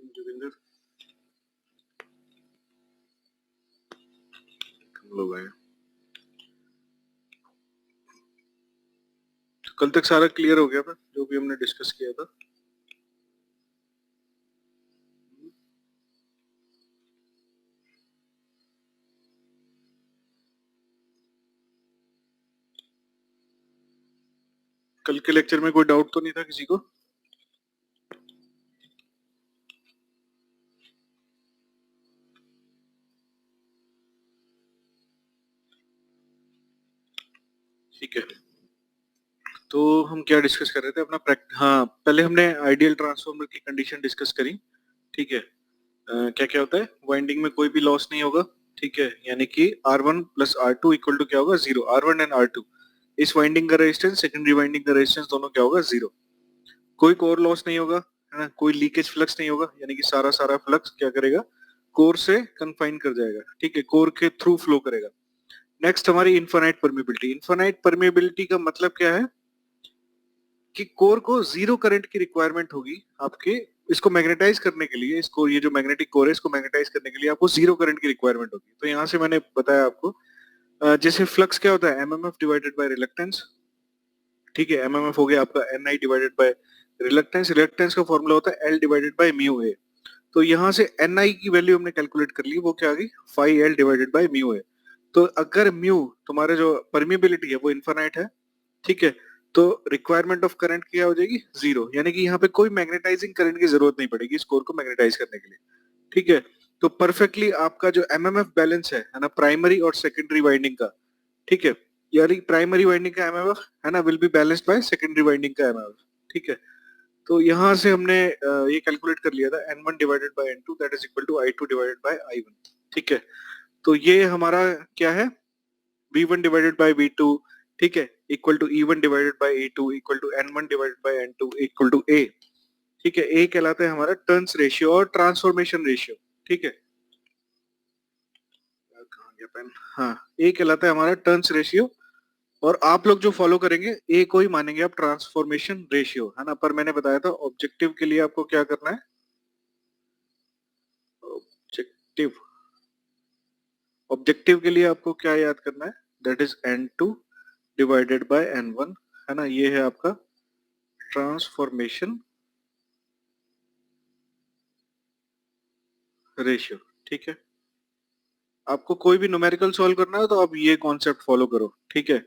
जोगिंदर हम लोग आए। कल तक सारा क्लियर हो गया था जो भी हमने डिस्कस किया था। कल के लेक्चर में कोई डाउट तो नहीं था किसी को? ठीक है, तो हम क्या डिस्कस कर रहे थे अपना हाँ, पहले हमने आइडियल ट्रांसफॉर्मर की कंडीशन डिस्कस करी। ठीक है, क्या क्या होता है, वाइंडिंग में कोई भी लॉस नहीं होगा। ठीक है, यानी कि R1 plus R2 equal to क्या होगा, जीरो। R1 एंड R2, इस वाइंडिंग का रेजिस्टेंस, सेकेंडरी वाइंडिंग का रेजिस्टेंस, दोनों क्या होगा, जीरो। कोई कोर लॉस नहीं होगा, है ना, कोई लीकेज फ्लक्स नहीं होगा, यानी कि सारा सारा फ्लक्स क्या करेगा, कोर से कन्फाइन कर जाएगा। ठीक है, कोर के थ्रू फ्लो करेगा। नेक्स्ट हमारी इनफाइनाइट परमेबिलिटी। इनफाइनाइट परमेबिलिटी का मतलब क्या है कि कोर को जीरो करंट की रिक्वायरमेंट होगी आपके, इसको मैग्नेटाइज करने के लिए, इसको, ये जो मैग्नेटिक कोर है इसको मैग्नेटाइज करने के लिए आपको जीरो करंट की रिक्वायरमेंट होगी। तो यहाँ से मैंने बताया आपको, जैसे फ्लक्स क्या होता है, एमएमएफ डिवाइडेड बाय रिलक्टेंस। ठीक है, एमएमएफ हो गया आपका NI divided by reluctance. Reluctance का फॉर्मूला होता है L divided by mu A. तो यहाँ से एनआई की वैल्यू हमने कैलकुलेट कर ली, वो क्या आ गई, phi L divided by mu A. तो अगर म्यू, तुम्हारे जो परमिबिलिटी है वो इनफाइनाइट है, ठीक है, तो रिक्वायरमेंट ऑफ करंट क्या हो जाएगी, जीरो। यानी कि यहाँ पे कोई मैग्नेटाइजिंग करंट की जरूरत नहीं पड़ेगी स्कोर को मैग्नेटाइज करने के लिए। ठीक है, तो परफेक्टली आपका जो एमएमएफ बैलेंस है ना, प्राइमरी और सेकेंडरी वाइंडिंग का, ठीक है, यानी प्राइमरी वाइंडिंग का एमएमएफ है ना will be balanced by secondary winding का एमएमएफ। ठीक है, तो यहाँ से हमने ये कैलकुलेट कर लिया था, N1 divided by N2 that is equal to I2 divided by I1। ठीक है, तो ये हमारा क्या है, V1 डिवाइडेड बाय V2, ठीक है, equal to E1 divided by E2 equal to N1 divided by N2 equal to A। ठीक है, A कहलाता है हमारा टर्न्स रेशियो और ट्रांसफॉर्मेशन रेशियो। ठीक है, कहाँ गया पेन, हाँ, A कहलाता है हमारा टर्न्स रेशियो, और आप लोग जो फॉलो करेंगे ए को ही मानेंगे आप ट्रांसफॉर्मेशन रेशियो, है ना। पर मैंने बताया था ऑब्जेक्टिव के लिए आपको क्या करना है, ऑब्जेक्टिव, ऑब्जेक्टिव के लिए आपको क्या याद करना है, that is N2 divided by N1, है ना, ये है आपका ट्रांसफॉर्मेशन रेशियो। ठीक है, आपको कोई भी न्यूमेरिकल सॉल्व करना है तो आप ये कॉन्सेप्ट फॉलो करो। ठीक है,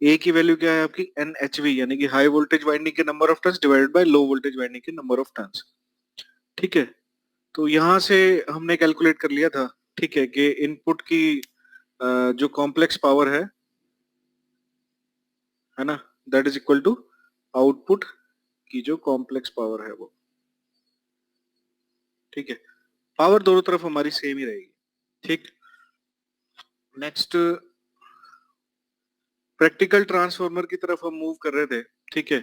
ए की वैल्यू क्या है आपकी, NHV, यानी कि हाई वोल्टेज वाइंडिंग के number of turns divided by low voltage winding के नंबर ऑफ टर्न्स। ठीक है, तो यहाँ से हमने कैलकुलेट कर लिया था, ठीक है, कि इनपुट की जो कॉम्प्लेक्स पावर है ना, that is equal to output की जो कॉम्प्लेक्स पावर है वो। ठीक है, पावर दोनों तरफ हमारी सेम ही रहेगी। ठीक, नेक्स्ट प्रैक्टिकल ट्रांसफार्मर की तरफ हम मूव कर रहे थे। ठीक है,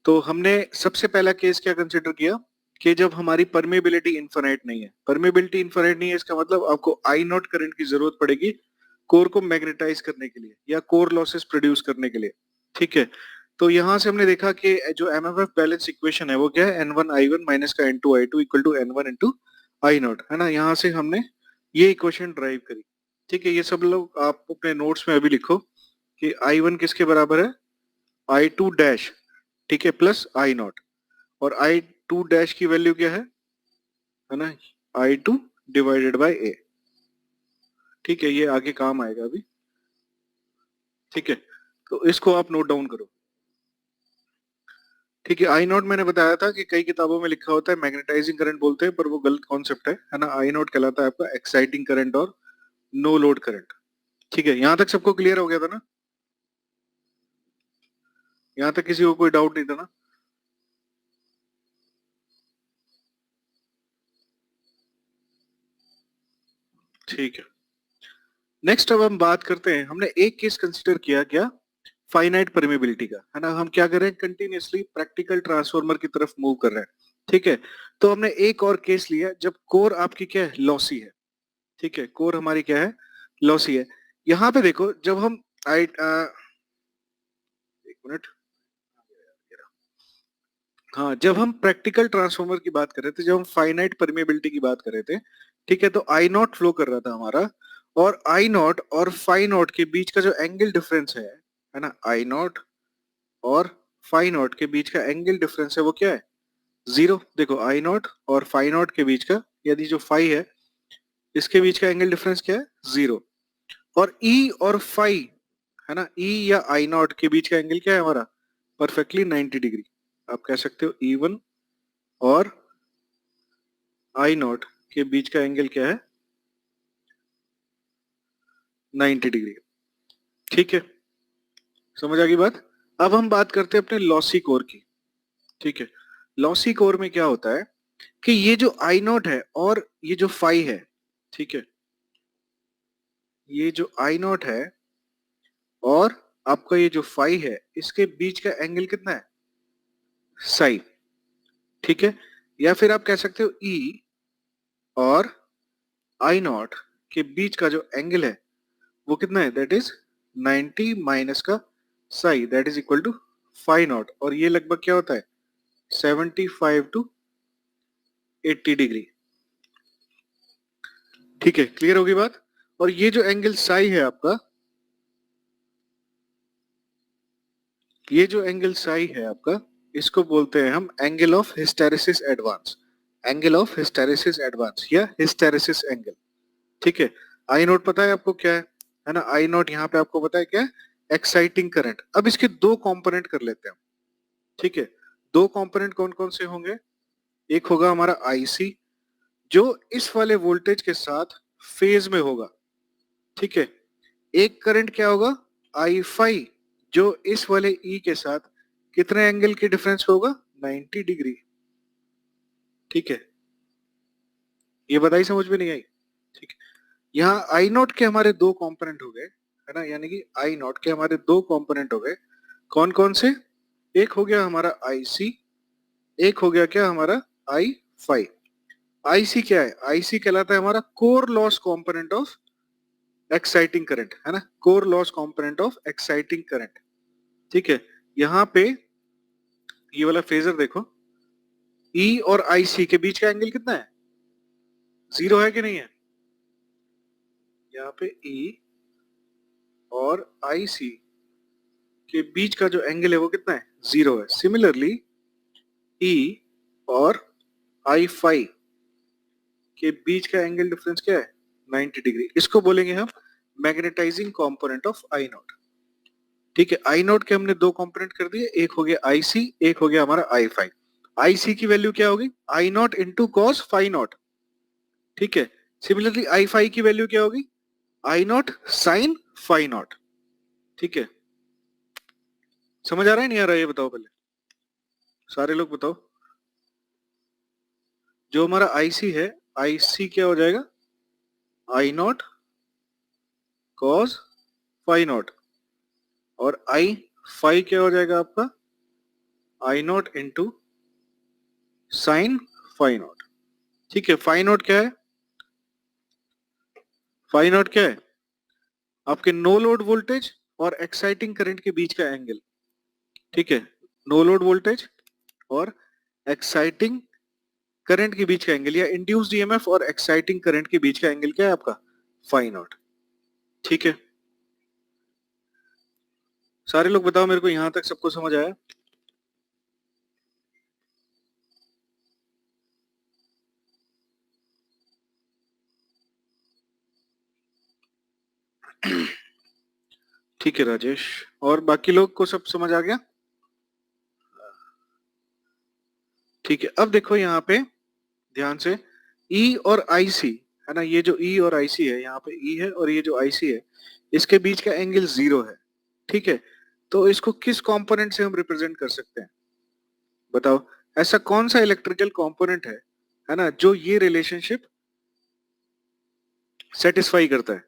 तो हमने सबसे पहला केस क्या कंसिडर किया कि जब हमारी परमेबिलिटी इनफाइनाइट नहीं है। परमेबिलिटी इनफाइनाइट नहीं है इसका मतलब आपको आई नॉट करंट की जरूरत पड़ेगी कोर को मैग्नेटाइज करने के लिए या कोर लॉसेस प्रोड्यूस करने के लिए। ठीक है, तो यहां से हमने देखा कि जो एमएमएफ बैलेंस इक्वेशन है वो क्या है, N1 I1 माइनस का N2 I2 equal to N1 into I naught, है ना। यहाँ से हमने ये इक्वेशन ड्राइव करी। ठीक है, ये सब लोग आप अपने नोट्स में अभी लिखो कि I1 किसके बराबर है, I2 डैश, ठीक है, प्लस आई नॉट, और I2 डैश की वैल्यू क्या है ना, I2 डिवाइडेड बाय A। ठीक है, ये आगे काम आएगा अभी। ठीक है, तो इसको आप नोट डाउन करो। ठीक है, आई नॉट मैंने बताया था कि कई किताबों में लिखा होता है मैग्नेटाइजिंग करंट बोलते हैं, पर वो गलत कॉन्सेप्ट है ना। आई नॉट कहलाता है आपका एक्साइटिंग करंट और नो लोड करंट। ठीक है, यहाँ तक सबको क्लियर हो गया था ना, यहाँ तक किसी को कोई डाउट नहीं था ना। ठीक है, नेक्स्ट अब हम बात करते हैं, हमने एक केस कंसिडर किया क्या, फाइनाइट परमेबिलिटी का, है ना। हम क्या कर रहे हैं, कंटिन्यूअसली प्रैक्टिकल ट्रांसफार्मर की तरफ मूव कर रहे हैं। ठीक है, तो हमने एक और केस लिया जब कोर आपकी क्या है, लॉसी है। ठीक है, कोर हमारी क्या है, लॉसी है। यहाँ पे देखो, जब हम एक मिनट, हाँ, जब हम प्रैक्टिकल ट्रांसफॉर्मर की बात कर रहे थे, जब हम फाइनाइट परमेबिलिटी की बात कर रहे थे, ठीक है, तो आई नॉट फ्लो कर रहा था हमारा, और आई नॉट और फाई नॉट के बीच का जो एंगल डिफरेंस है ना, आई नॉट और फाई नॉट के बीच का एंगल डिफरेंस है वो क्या है, जीरो। देखो आई नॉट और फाई नॉट के बीच का, यदि जो फाई है इसके बीच का एंगल डिफरेंस क्या है, जीरो। और ई और फाई है ना, ई या आई नॉट के बीच का एंगल क्या है हमारा, परफेक्टली 90 डिग्री। आप कह सकते हो ई वन और आई नॉट के बीच का एंगल क्या है, 90 डिग्री। ठीक है, समझ आ गई बात। अब हम बात करते हैं अपने लॉसी कोर की। ठीक है, लॉसी कोर में क्या होता है कि ये जो आई नॉट है और ये जो फाई है, ठीक है, ये जो आई नॉट है और आपका ये जो फाई है, इसके बीच का एंगल कितना है, साई। ठीक है, या फिर आप कह सकते हो ई और आई नॉट के बीच का जो एंगल है वो कितना है, दैट इज 90 माइनस का psi, that is equal to phi naught, और ये लगभग क्या होता है, 75 टू 80 डिग्री। ठीक है, क्लियर होगी बात। और ये जो एंगल साई है आपका, ये जो एंगल साई है आपका, इसको बोलते हैं हम angle of hysteresis advance, angle of hysteresis advance या हिस्टेरेसिस एंगल। ठीक है, आई नोट पता है आपको क्या है ना, आई नोट यहाँ पे आपको पता है क्या है, एक्साइटिंग करंट। अब इसके दो कंपोनेंट कर लेते हैं हम। ठीक है, दो कंपोनेंट कौन कौन से होंगे, एक होगा हमारा आईसी जो इस वाले वोल्टेज के साथ फेज में होगा। ठीक है, एक करंट क्या होगा, आई फाई, जो इस वाले ई के साथ कितने एंगल के डिफरेंस पे होगा, 90 डिग्री। ठीक है, ये बताई समझ में नहीं आई। ठीक है, यहाँ आई नॉट के हमारे दो कंपोनेंट हो गए, है ना, यानी कि आई नॉट के हमारे दो कंपोनेंट हो गए, कौन कौन से, एक हो गया हमारा आई सी, एक हो गया क्या हमारा आई फाई। आईसी क्या है, आईसी कहलाता है हमारा core loss component of exciting current, है ना, core loss component of exciting current. ठीक है, यहाँ पे ये वाला फेजर देखो, ई और आईसी के बीच का एंगल कितना है, जीरो है कि नहीं है, यहाँ पे ई और आईसी के बीच का जो एंगल है वो कितना है, जीरो है। सिमिलरली ई और आई फाई के बीच का एंगल डिफरेंस क्या है, 90 डिग्री। इसको बोलेंगे हम magnetizing component of I naught. ठीक है, आई नॉट के हमने दो कंपोनेंट कर दिए, एक हो गया आईसी, एक हो गया हमारा आई फाई। आईसी की वैल्यू क्या होगी, I naught into cos phi naught. ठीक है, सिमिलरली आई फाई की वैल्यू क्या होगी, I naught sine phi naught. ठीक है, समझ आ रहा है नहीं आ रहा है, ये बताओ पहले, सारे लोग बताओ। जो हमारा आईसी है, आईसी क्या हो जाएगा, I naught cos phi naught, और आई फाई क्या हो जाएगा आपका, I naught into sine phi naught. ठीक है, फाई नॉट क्या है, फाई नॉट क्या है, आपके नो लोड वोल्टेज और एक्साइटिंग करंट के बीच का एंगल। ठीक है, नो लोड वोल्टेज और एक्साइटिंग करंट के बीच का एंगल, या इंड्यूस्ड ईएमएफ और एक्साइटिंग करंट के बीच का एंगल क्या है आपका, फाई नॉट। ठीक है, सारे लोग बताओ मेरे को, यहां तक सबको समझ आया। ठीक है राजेश, और बाकी लोग को सब समझ आ गया। ठीक है, अब देखो यहाँ पे ध्यान से, ई और आईसी है ना, ये जो ई और आईसी है, यहाँ पे ई है और ये जो आईसी है, इसके बीच का एंगल जीरो है। ठीक है, तो इसको किस कंपोनेंट से हम रिप्रेजेंट कर सकते हैं, बताओ, ऐसा कौन सा इलेक्ट्रिकल कंपोनेंट है ना, जो ये रिलेशनशिप सेटिस्फाई करता है,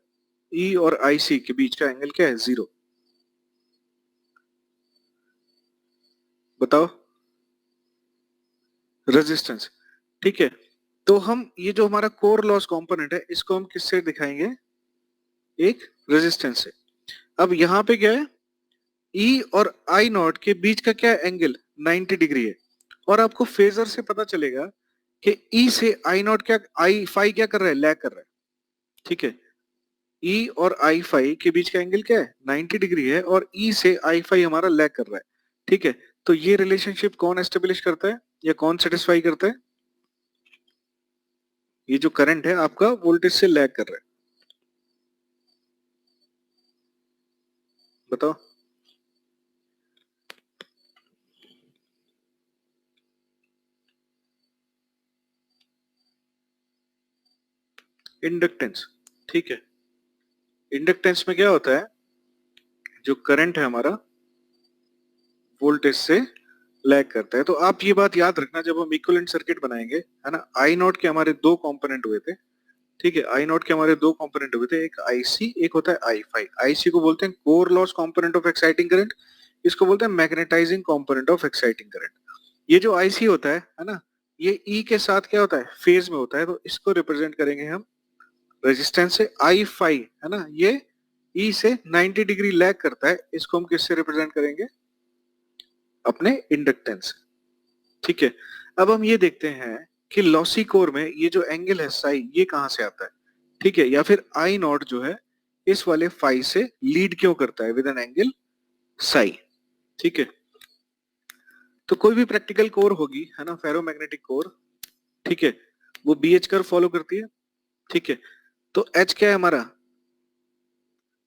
ई और आईसी के बीच का एंगल क्या है, जीरो, बताओ, रेजिस्टेंस। ठीक है, तो हम ये जो हमारा कोर लॉस कंपोनेंट है, इसको हम किससे दिखाएंगे, एक रेजिस्टेंस से। अब यहाँ पे क्या है, ई और आई नॉट के बीच का क्या एंगल, 90 डिग्री है, और आपको फेजर से पता चलेगा कि ई से आई नॉट क्या, आई फाई क्या कर रहा है, लैग कर रहा है। ठीक है, ई और आई फाई के बीच का एंगल क्या है, 90 डिग्री है, और ई से आई फाई हमारा लैग कर रहा है। ठीक है, तो ये रिलेशनशिप कौन एस्टेब्लिश करता है या कौन सेटिस्फाई करता है? ये जो करंट है आपका वोल्टेज से लैग कर रहा है। बताओ। इंडक्टेंस। ठीक है, इंडक्टेंस में क्या होता है, जो करंट है हमारा वोल्टेज से लैग करता है। तो आप ये बात याद रखना जब हम इक्विवेलेंट सर्किट बनाएंगे, है ना। आई नॉट के हमारे दो कंपोनेंट हुए थे। ठीक है, आई नॉट के हमारे दो कंपोनेंट हुए थे, एक आईसी, एक होता है आई फाई। आईसी को बोलते हैं core loss component of exciting current, इसको बोलते हैं magnetizing component of exciting current. ये जो आईसी होता है ना, ये ई के साथ क्या होता है, फेज में होता है, तो इसको रिप्रेजेंट करेंगे हम रेजिस्टेंस से। आई फाई है ना, ये ई से 90 डिग्री लैग करता है, इसको हम किससे रिप्रेजेंट करेंगे, अपने इंडक्टेंस। ठीक है, अब हम ये देखते हैं कि लॉसी कोर में ये जो एंगल है साई, ये कहां से आता है। ठीक है, या फिर आई नॉट जो है इस वाले फाई से लीड क्यों करता है विद एन एंगल साई। ठीक है, तो कोई भी प्रैक्टिकल कोर होगी, है ना, फेरोमैग्नेटिक कोर, ठीक है, वो बीएच कर्व फॉलो करती है। ठीक है, तो एच क्या है हमारा,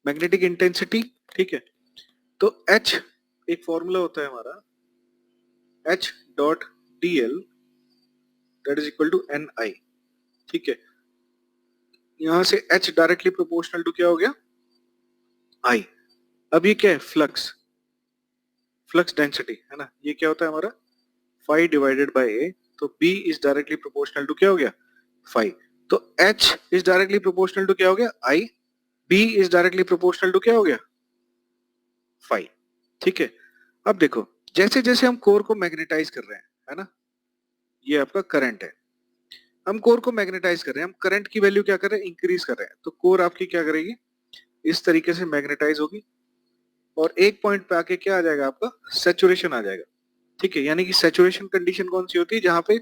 मैग्नेटिक इंटेंसिटी। ठीक है, तो एच एक फॉर्मूला होता है हमारा, H dot D L that is equal to N I. ठीक है, यहां से एच डायरेक्टली प्रोपोर्शनल टू क्या हो गया, आई। अब ये क्या है, फ्लक्स, फ्लक्स डेंसिटी, है ना, ये क्या होता है हमारा फाई डिवाइडेड बाय ए। तो B is directly proportional to क्या हो गया, फाई। तो H is directly proportional to क्या हो गया, I. B is directly proportional to क्या हो गया, फाई। ठीक है, अब देखो, जैसे जैसे हम कोर को मैग्नेटाइज कर रहे हैं, है ना, ये आपका करंट है, हम कोर को मैग्नेटाइज कर रहे हैं, हम करंट की वैल्यू क्या कर रहे हैं, इंक्रीज कर रहे हैं, तो कोर आपकी क्या करेगी, इस तरीके से मैग्नेटाइज होगी, और एक पॉइंट पे आके क्या आ जाएगा, आपका सैचुरेशन आ जाएगा। ठीक है, यानी कि सैचुरेशन कंडीशन कौन सी होती है, जहां पे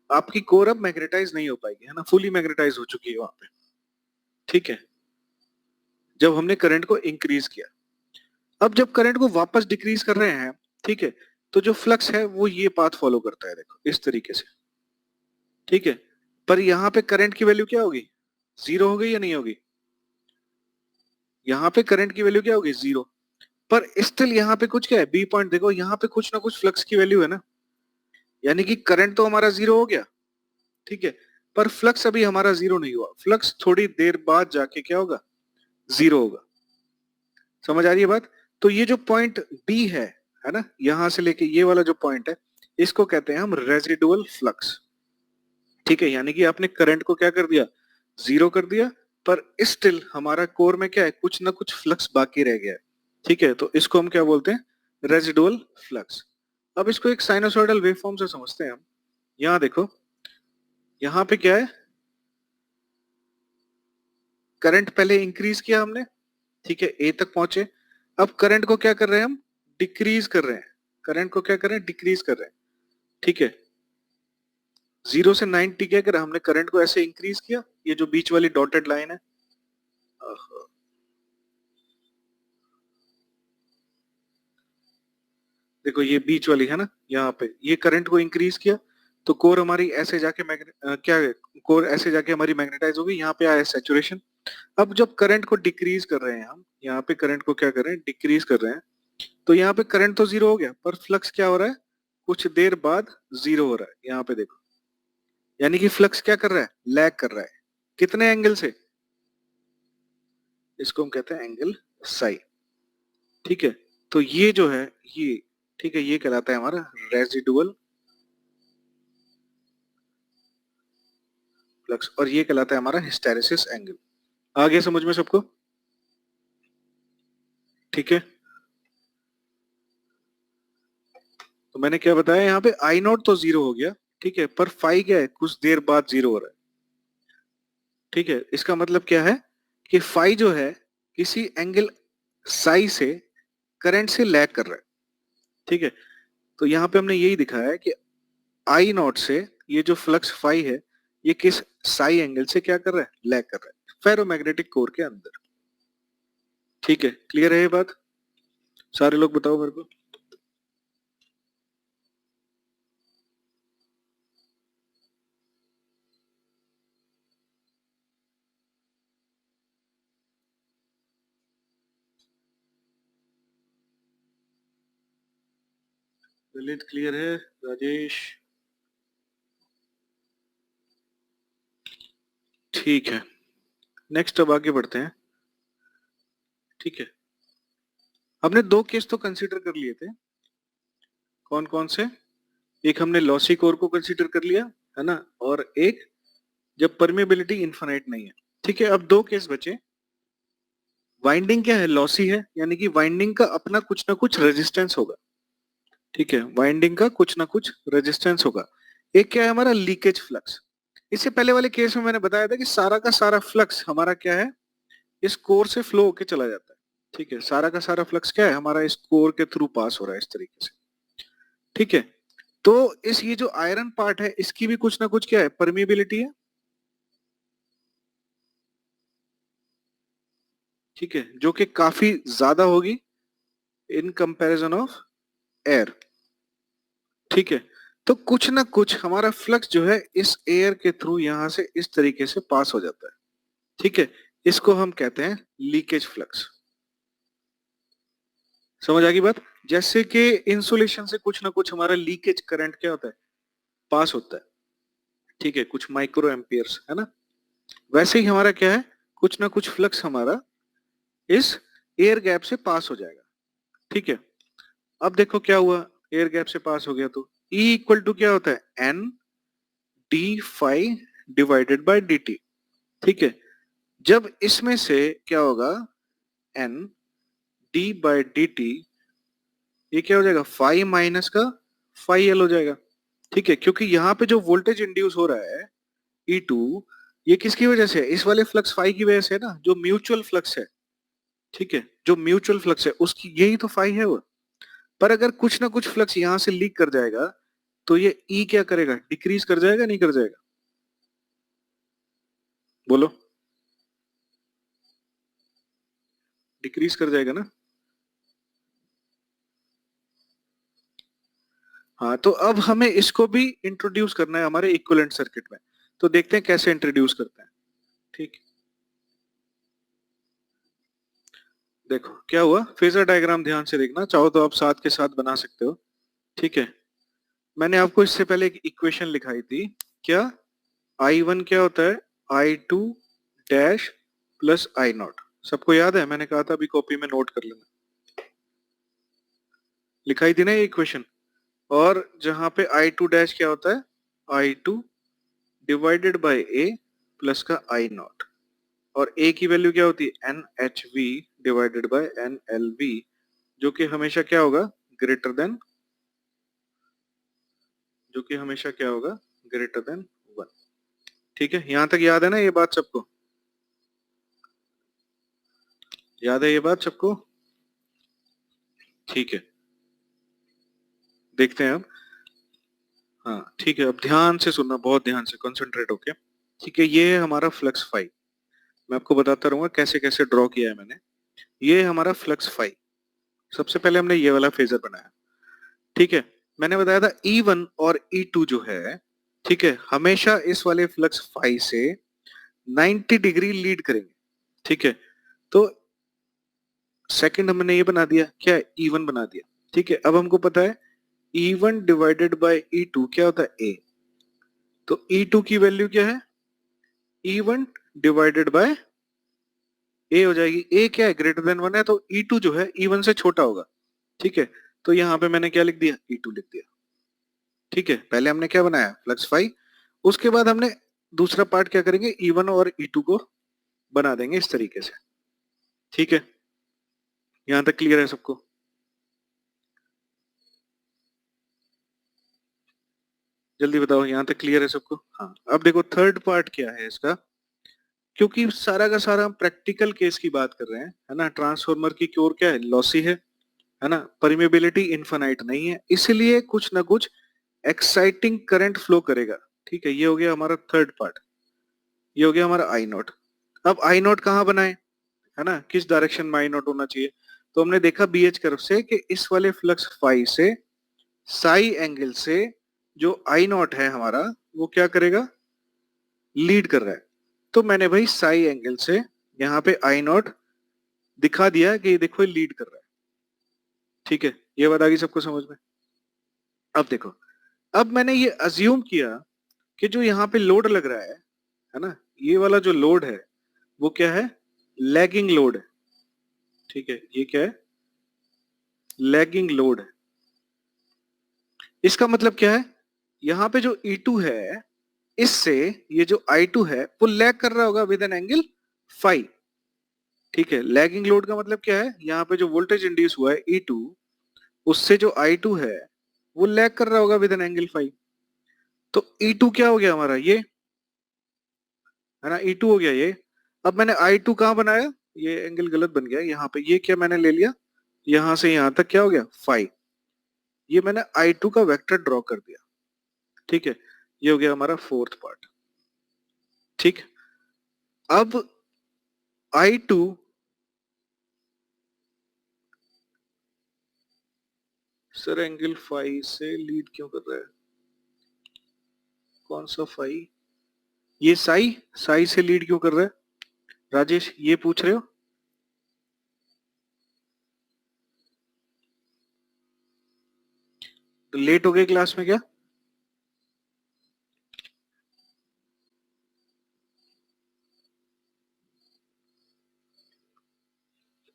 आपकी कोर अब मैग्नेटाइज नहीं हो पाएगी, है ना, फुली मैग्नेटाइज हो चुकी है वहां पे। ठीक है, जब हमने करंट को इंक्रीज किया। अब जब करंट को वापस डिक्रीज कर रहे हैं, ठीक है, तो जो फ्लक्स है वो ये पाथ फॉलो करता है, देखो इस तरीके से। ठीक है, पर यहाँ पे करंट की वैल्यू क्या होगी, जीरो हो गई या नहीं होगी, यहाँ पे करंट की वैल्यू क्या होगी, जीरो। पर स्टिल यहाँ पे कुछ क्या है, बी पॉइंट देखो, यहाँ पे कुछ ना कुछ फ्लक्स की वैल्यू है ना, यानी कि करंट तो हमारा जीरो हो गया। ठीक है, पर फ्लक्स अभी हमारा जीरो नहीं हुआ, फ्लक्स थोड़ी देर बाद जाके क्या होगा, जीरो होगा। समझ आ रही है बात। तो ये जो पॉइंट बी है ना, यहां से लेके ये वाला जो पॉइंट है, इसको कहते हैं हम रेजिडुअल फ्लक्स। ठीक है, यानी कि आपने करंट को क्या कर दिया, जीरो कर दिया, पर स्टिल हमारा कोर में क्या है, कुछ ना कुछ फ्लक्स बाकी रह गया है। ठीक है, तो इसको हम क्या बोलते हैं, रेजिडुअल फ्लक्स। अब इसको एक साइनोसॉइडल वेवफॉर्म से समझते हैं हम। यहाँ देखो, यहाँ पे क्या है, करंट पहले इंक्रीज किया हमने, ठीक है, ए तक पहुंचे। अब करंट को क्या कर रहे हैं हम, डिक्रीज कर रहे हैं, करंट को क्या कर रहे हैं, डिक्रीज कर रहे हैं। ठीक है, जीरो से 90 क्या करा हमने, करंट को ऐसे इंक्रीज किया, ये जो बीच वाली डॉटेड लाइन है, देखो ये बीच वाली है ना, यहाँ पे ये करंट को इंक्रीज किया, तो कोर हमारी ऐसे जाके क्या है, कोर ऐसे जाके हमारी मैग्नेटाइज होगी, यहाँ पे आया सैचुरेशन। अब जब करंट को डिक्रीज कर रहे हैं हम, यहाँ पे करंट को क्या कर रहे हैं, डिक्रीज कर रहे हैं, तो यहाँ पे करंट तो जीरो हो गया, पर फ्लक्स क्या हो रहा है, कुछ देर बाद जीरो हो रहा है, यहाँ पे देखो, यानी कि फ्लक्स क्या कर रहा है, लैग कर रहा है, कितने एंगल से, इसको हम कहते हैं एंगल साई। ठीक है, तो ये जो है ये, ठीक है, ये कहलाता है हमारा रेजिडुअल फ्लक्स, और ये कहलाता है हमारा हिस्टैरिसीस एंगल। आगे समझ में सबको, ठीक है। तो मैंने क्या बताया, यहाँ पे आई नॉट तो जीरो हो गया, ठीक है, पर फाई क्या है, कुछ देर बाद जीरो हो रहा है। ठीक है, इसका मतलब क्या है कि फाई जो है किसी एंगल साई से करंट से लैग कर रहा है। ठीक है, तो यहाँ पे हमने यही दिखाया है कि आई नॉट से ये जो फ्लक्स फाई है ये किस साई एंगल से क्या कर रहा है, लैग कर रहा है फेरोमैग्नेटिक कोर के अंदर। ठीक है, क्लियर है ये बात? सारे लोग बताओ मेरे को। ललित क्लियर है? राजेश? ठीक है, नेक्स्ट अब आगे बढ़ते हैं। ठीक है, हमने दो केस तो कंसीडर कर लिए थे। कौन कौन से? एक हमने लॉसी कोर को कंसीडर कर लिया है ना, और एक जब परमेबिलिटी इनफाइनाइट नहीं है। ठीक है, अब दो केस बचे। वाइंडिंग क्या है, लॉसी है, यानी कि वाइंडिंग का अपना कुछ ना कुछ रेजिस्टेंस होगा। ठीक है, वाइंडिंग का कुछ ना कुछ रेजिस्टेंस होगा। एक क्या है हमारा, लीकेज फ्लक्स। इससे पहले वाले केस में मैंने बताया था कि सारा का सारा फ्लक्स हमारा क्या है, इस कोर से फ्लो होके चला जाता है। ठीक है, सारा का सारा फ्लक्स क्या है हमारा, इस कोर के थ्रू पास हो रहा है इस तरीके से। ठीक है, तो इस ये जो आयरन पार्ट है इसकी भी कुछ ना कुछ क्या है, परमिएबिलिटी है। ठीक है, जो कि काफी ज्यादा होगी इन कंपैरिजन ऑफ एयर। ठीक है, तो कुछ ना कुछ हमारा फ्लक्स जो है इस एयर के थ्रू यहां से इस तरीके से पास हो जाता है। ठीक है, इसको हम कहते हैं लीकेज फ्लक्स। समझ आ गई बात? जैसे कि इंसुलेशन से कुछ ना कुछ हमारा लीकेज करंट क्या होता है, पास होता है। ठीक है, कुछ माइक्रो एम्पियर्स है ना, वैसे ही हमारा क्या है, कुछ ना कुछ फ्लक्स हमारा इस एयर गैप से पास हो जाएगा। ठीक है, अब देखो क्या हुआ, एयर गैप से पास हो गया तो E इक्वल टू क्या होता है, N D phi divided by D T. ठीक है, जब इसमें से क्या होगा, N D by D T, ये क्या हो जाएगा, फाई माइनस का फाई एल हो जाएगा। ठीक है, क्योंकि यहाँ पे जो वोल्टेज इंड्यूस हो रहा है ई टू, ये किसकी वजह से है, इस वाले फ्लक्स फाई की वजह से है ना, जो म्यूचुअल फ्लक्स है। ठीक है, जो म्यूचुअल फ्लक्स है उसकी यही तो फाई है वो। पर अगर कुछ ना कुछ फ्लक्स यहां से लीक कर जाएगा तो ये ई क्या करेगा, डिक्रीज कर जाएगा, नहीं कर जाएगा? बोलो, डिक्रीज कर जाएगा ना। हाँ, तो अब हमें इसको भी इंट्रोड्यूस करना है हमारे इक्विवेलेंट सर्किट में। तो देखते हैं कैसे इंट्रोड्यूस करते हैं। ठीक, देखो क्या हुआ, फेजर डायग्राम ध्यान से देखना, चाहो तो आप साथ के साथ बना सकते हो। ठीक है, मैंने आपको इससे पहले एक इक्वेशन लिखाई थी, क्या, I1 क्या होता है, I2 dash plus I not. सबको याद है? मैंने कहा था अभी कॉपी में नोट कर लेना, लिखाई थी ना ये इक्वेशन। और जहां पे I2 डैश क्या होता है, I2 divided bye A plus का I नॉट, और A की वैल्यू क्या होती है, NHV डिवाइडेड बाय NLV, जो कि हमेशा क्या होगा, ग्रेटर देन, जो कि हमेशा क्या होगा, ग्रेटर देन 1। ठीक है, यहां तक याद है ना ये बात सबको? याद है ये बात सबको? ठीक है, देखते हैं अब। हाँ ठीक है, अब ध्यान से सुनना, बहुत ध्यान से कंसंट्रेट होके। ठीक है, ये है हमारा फ्लक्स फाई। मैं आपको बताता रहूंगा कैसे कैसे ड्रॉ किया है मैंने। ये है हमारा फ्लक्स फाई। सबसे पहले हमने ये वाला फेजर बनाया। ठीक है, मैंने बताया था E1 और E2 जो है, ठीक है, हमेशा इस वाले फ्लक्स फाई से 90 डिग्री लीड करेंगे। ठीक है, तो सेकंड हमने ये बना दिया, क्या है, E1 बना दिया। ठीक है, अब हमको पता है E1 डिवाइडेड बाय E2 क्या होता है, A। तो E2 की वैल्यू क्या है, E1 डिवाइडेड बाय A हो जाएगी। A क्या है, ग्रेटर देन 1 है, तो E2 जो है E1 से छोटा होगा। ठीक है, तो यहाँ पे मैंने क्या लिख दिया, E2 लिख दिया। ठीक है, पहले हमने क्या बनाया, फ्लक्स फाई। उसके बाद हमने दूसरा पार्ट क्या करेंगे, E1 और E2 को बना देंगे इस तरीके से। ठीक है, यहाँ तक क्लियर है सबको? जल्दी बताओ, यहाँ तक क्लियर है सबको? हाँ, अब देखो थर्ड पार्ट क्या है इसका, क्योंकि सारा का सारा हम प्रैक्टिकल केस की बात कर रहे हैं, है ना, ट्रांसफॉर्मर की क्योर क्या है, लॉसी है ना, परमेबिलिटी इनफाइनाइट नहीं है, इसलिए कुछ ना कुछ एक्साइटिंग करंट फ्लो करेगा, ठीक है, ये हो गया हमारा थर्ड पार्ट, ये हो गया हमारा आई नॉट। अब आई नॉट कहाँ बनाए, है ना, किस डायरेक्शन में आई नॉट होना चाहिए, तो हमने देखा बीएच कर्व से कि इस वाले फ्लक्स फाई से साई एंगल से जो आई नॉट है हमारा वो क्या करेगा, लीड कर रहा है। तो मैंने भाई साई एंगल से यहाँ पे आई नॉट दिखा दिया कि ये देखो ये लीड कर रहा है, ठीक है, ये बात आ गई सबको समझ में। अब देखो, अब मैंने ये अज्यूम किया कि जो यहाँ पे लोड लग रहा है ना, ये वाला जो लोड है वो क्या है, लैगिंग लोड है, ठीक है, ये क्या है, लैगिंग लोड है। इसका मतलब क्या है, यहाँ पे जो E2 है इससे ये जो I2 है वो लैग कर रहा होगा विद एन एंगल फाई, ठीक है। लैगिंग लोड का मतलब क्या है, यहाँ पे जो वोल्टेज इंड्यूस हुआ है E2 उससे जो I2 है वो लैग कर रहा होगा विद एन एंगल फाई। तो E2 क्या हो गया हमारा, ये है ना, E2 हो गया ये। अब मैंने I2 कहाँ बनाया, ये एंगल गलत बन गया यहाँ पे, ये क्या मैंने ले लिया यहां से यहां तक क्या हो गया फाई, ये मैंने I2 का वेक्टर ड्रॉ कर दिया, ठीक है, ये हो गया हमारा फोर्थ पार्ट, ठीक। अब I2 सर एंगल फाई से लीड क्यों कर रहा है, कौन सा फाई, ये साई, साई से लीड क्यों कर रहा है, राजेश ये पूछ रहे हो, तो लेट हो गए क्लास में क्या,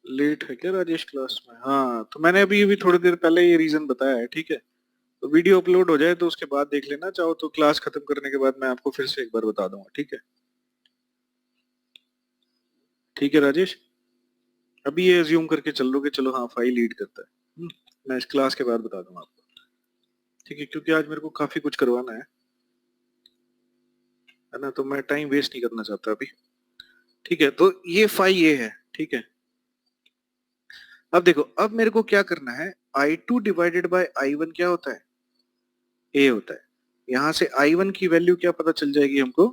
लेट है क्या राजेश क्लास में, हाँ तो मैंने अभी अभी थोड़ी देर पहले ये रीजन बताया है, ठीक है। तो वीडियो अपलोड हो जाए तो उसके बाद देख लेना, चाहो तो क्लास खत्म करने के बाद मैं आपको फिर से एक बार बता दूंगा, ठीक है, ठीक है राजेश। अभी ये अज्यूम करके चल लो कि चलो हाँ फाइल लीड करता है, मैं इस क्लास के बाद बता दूंगा आपको, ठीक है, क्योंकि आज मेरे को काफी कुछ करवाना है ना, तो मैं टाइम वेस्ट नहीं करना चाहता अभी, ठीक है। तो ये फाई ये है, ठीक है। अब देखो, अब मेरे को क्या करना है, I2 डिवाइडेड बाय I1 क्या होता है, A होता है। यहां से I1 की वैल्यू क्या पता चल जाएगी हमको,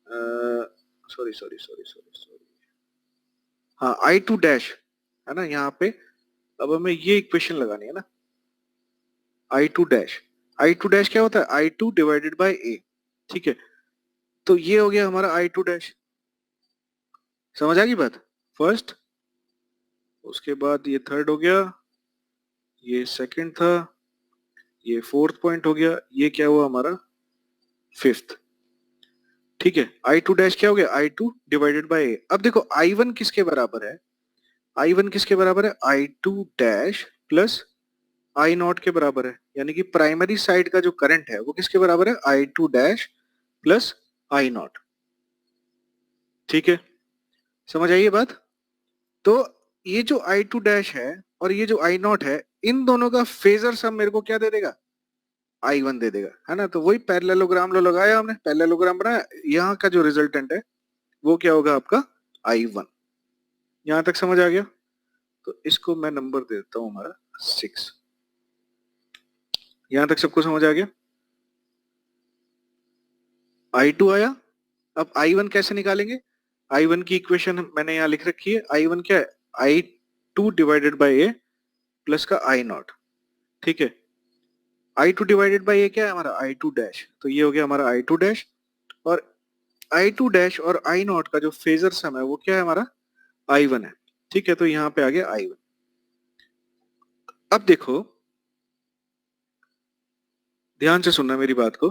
sorry sorry sorry sorry sorry, हाँ I2 डैश, है ना यहाँ पे। अब हमें ये इक्वेशन लगानी है ना, I2 डैश, I2 डैश क्या होता है, I2 डिवाइडेड बाय A, ठीक है। तो ये हो गया हमारा I2 डैश, समझ आ गई बात, फर्स्ट, उसके बाद ये थर्ड हो गया, ये सेकंड था, ये फोर्थ पॉइंट हो गया, ये क्या हुआ हमारा फिफ्थ, ठीक है। I2 डैश क्या हो गया, I2 डिवाइडेड बाय A। अब देखो I1 किसके बराबर है, I1 किसके बराबर है, I2 dash plus I not के बराबर है, यानी कि प्राइमरी साइड का जो करंट है वो किसके बराबर है, I2 dash plus I not, ठीक है, समझ आई ये बात। तो ये जो I2 डैश है और ये जो I नॉट है, इन दोनों का फेजर सम मेरे को क्या दे देगा, I1 दे देगा, है ना। तो वही पैरेललोग्राम लो लगाया हमने, पैरेललोग्राम बनाया, यहाँ का जो रिजल्टेंट है वो क्या होगा आपका I1। यहां तक समझ आ गया, तो इसको मैं नंबर दे देता हूं हमारा 6। यहां तक सबको समझ आ गया, I2 आया। अब I1 कैसे निकालेंगे, I1 की इक्वेशन मैंने यहाँ लिख रखी है, I1 क्या है, I2 divided bye A plus का I नॉट, ठीक है। I2 डिवाइडेड बाय A क्या है हमारा, I2 डैश, तो ये हो गया हमारा I2 डैश, और I2 डैश और I नॉट का जो फेजर सम है वो क्या है हमारा I1 है, ठीक है। तो यहाँ पे आ गया I1। अब देखो, ध्यान से सुनना मेरी बात को,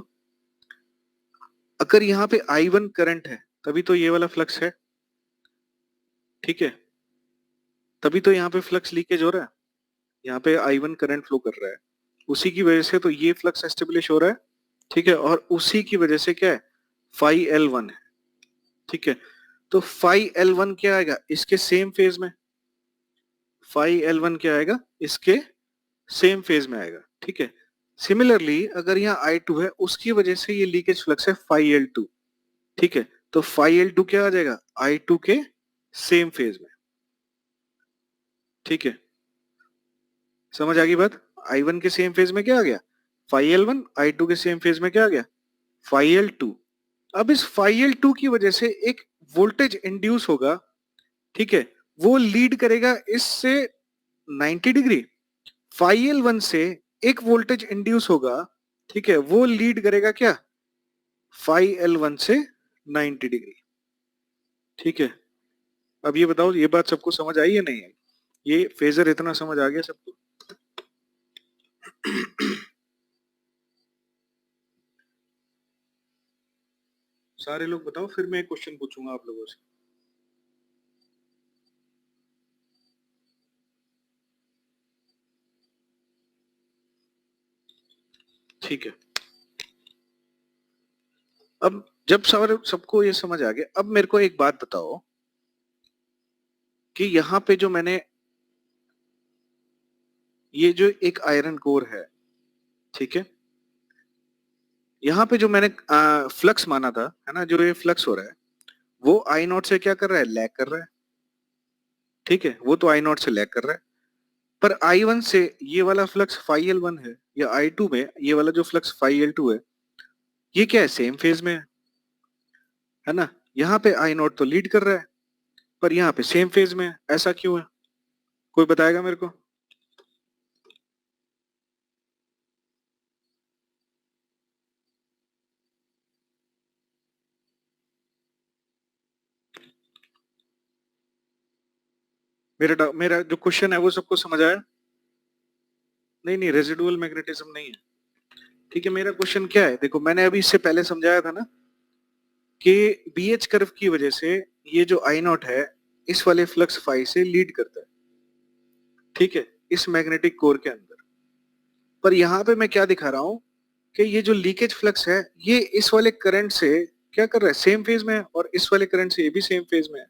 अगर यहाँ पे I1 करंट है तभी तो ये वाला फ्लक्स है, ठीक है, तभी तो यहाँ पे फ्लक्स लीकेज हो रहा है, यहाँ पे I1 करंट फ्लो कर रहा है, उसी की वजह से तो ये फ्लक्स एस्टेब्लिश हो रहा है, ठीक है। और उसी की वजह से क्या है, फाई L1 है, ठीक है। तो फाई L1 क्या आएगा, इसके सेम फेज में, फाई L1 क्या आएगा, इसके सेम फेज में आएगा, ठीक है। सिमिलरली अगर यहाँ I2 है उसकी वजह से ये लीकेज फ्लक्स है फाई L2, ठीक है। तो फाई L2 क्या आ जाएगा, I2 के सेम फेज में, ठीक है, समझ आ गई बात। I1 के सेम फेज में क्या आ गया, फाई L1 I2 के सेम फेज में क्या आ गया, फाई L2। अब इस फाई L2 की वजह से एक वोल्टेज इंड्यूस होगा, ठीक है, वो लीड करेगा इससे 90 डिग्री। फाई L1 से एक वोल्टेज इंड्यूस होगा, ठीक है, वो लीड करेगा क्या, फाई L1 से 90 डिग्री। ठीक है, अब ये बताओ ये बात सबको समझ आई या नहीं आई, ये फेजर इतना समझ आ गया सबको? सारे लोग बताओ, फिर मैं एक क्वेश्चन पूछूंगा आप लोगों से। ठीक है, अब जब सबको ये समझ आ गया, अब मेरे को एक बात बताओ कि यहाँ पे जो मैंने ये जो एक आयरन कोर है, ठीक है, यहाँ पे जो मैंने फ्लक्स माना था, है ना, जो ये फ्लक्स हो रहा है वो आई नॉट से क्या कर रहा है, लैग कर रहा है। ठीक है, वो तो आई नॉट से लैग कर रहा है, पर I1 से ये वाला फ्लक्स फाई L1 है, या I2 में ये वाला जो फ्लक्स फाई L2 है, ये क्या है, सेम फेज में है ना। यहाँ पे आई नॉट तो लीड कर रहा है, पर यहाँ पे सेम फेज में है, ऐसा क्यों है, कोई बताएगा मेरे को? मेरा जो क्वेश्चन है वो सबको समझ आया? नहीं नहीं, रेजिडुअल मैग्नेटिज्म नहीं है। ठीक है, मेरा क्वेश्चन क्या है, देखो मैंने अभी इससे पहले समझाया था ना कि BH कर्व की वजह से ये जो आई नॉट है इस वाले फ्लक्स फाई से लीड करता है, ठीक है, इस मैग्नेटिक कोर के अंदर। पर यहाँ पे मैं क्या दिखा रहा हूँ कि ये जो लीकेज फ्लक्स है ये इस वाले करंट से क्या कर रहा है, सेम फेज में है, और इस वाले करंट से ये भी सेम फेज में है।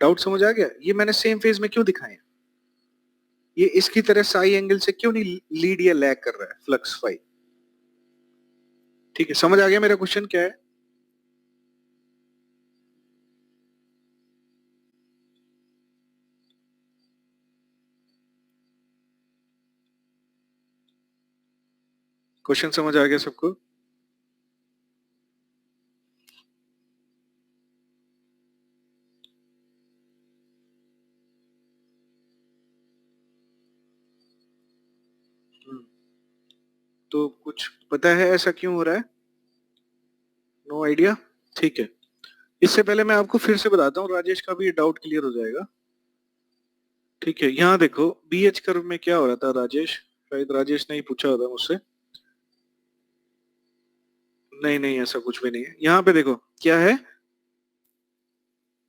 डाउट समझ आ गया, ये मैंने सेम फेज में क्यों दिखाए, ये इसकी तरह साई एंगल से क्यों नहीं लीड या लैग कर रहा है फ्लक्स फाई। ठीक है, समझ आ गया मेरा क्वेश्चन क्या है? क्वेश्चन समझ आ गया सबको? हम्म, तो कुछ पता है ऐसा क्यों हो रहा है? No idea. ठीक है, इससे पहले मैं आपको फिर से बताता हूँ, राजेश का भी डाउट क्लियर हो जाएगा। ठीक है, यहाँ देखो BH कर्व में क्या हो रहा था राजेश, शायद राजेश ने ही पूछा होता मुझसे। नहीं नहीं, ऐसा कुछ भी नहीं है, यहाँ पे देखो क्या है,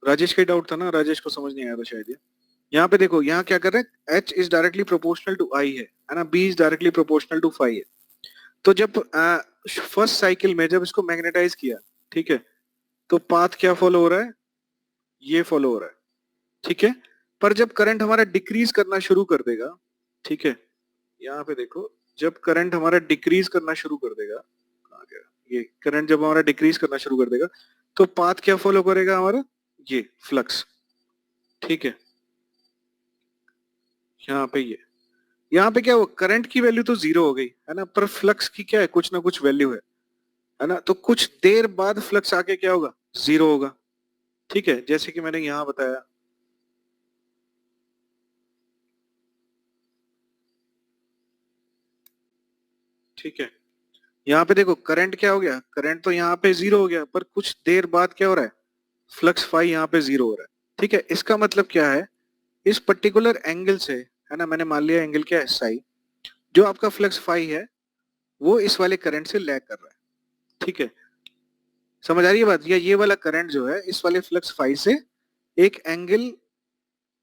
राजेश का ही डाउट था ना, राजेश को समझ नहीं आया था शायद ये। यहाँ पे देखो, यहाँ क्या कर रहे हैं, H is directly proportional to I है ना, B is directly proportional to phi है। तो जब फर्स्ट साइकिल में जब इसको मैग्नेटाइज किया, ठीक है, तो पाथ क्या फॉलो हो रहा है, ये फॉलो हो रहा है, ठीक है। पर जब करंट हमारा डिक्रीज करना शुरू कर देगा, ठीक है, यहाँ पे देखो, जब करंट हमारा डिक्रीज करना शुरू कर देगा, कहाँ गया? ये करंट जब हमारा डिक्रीज करना शुरू कर देगा, तो पाथ क्या फॉलो करेगा हमारा, ये फ्लक्स, ठीक है। यहाँ पे ये, यहाँ पे क्या हुआ, करंट की वैल्यू तो जीरो हो गई है ना, पर फ्लक्स की क्या है, कुछ ना कुछ वैल्यू है ना, तो कुछ देर बाद फ्लक्स आके क्या होगा, जीरो होगा। ठीक है, जैसे कि मैंने यहाँ बताया। ठीक है, यहाँ पे देखो करंट क्या हो गया, करंट तो यहाँ पे जीरो हो गया, पर कुछ देर बाद क्या हो रहा है, फ्लक्स फाई यहाँ पे जीरो हो रहा है। ठीक है, इसका मतलब क्या है, इस पर्टिकुलर एंगल से, है ना, मैंने मान लिया एंगल क्या है, साई, जो आपका फ्लक्स फाई है वो इस वाले करंट से लैग कर रहा है। ठीक है, समझ आ रही है बात, या ये वाला करंट जो है इस वाले फ्लक्स फाई से एक एंगल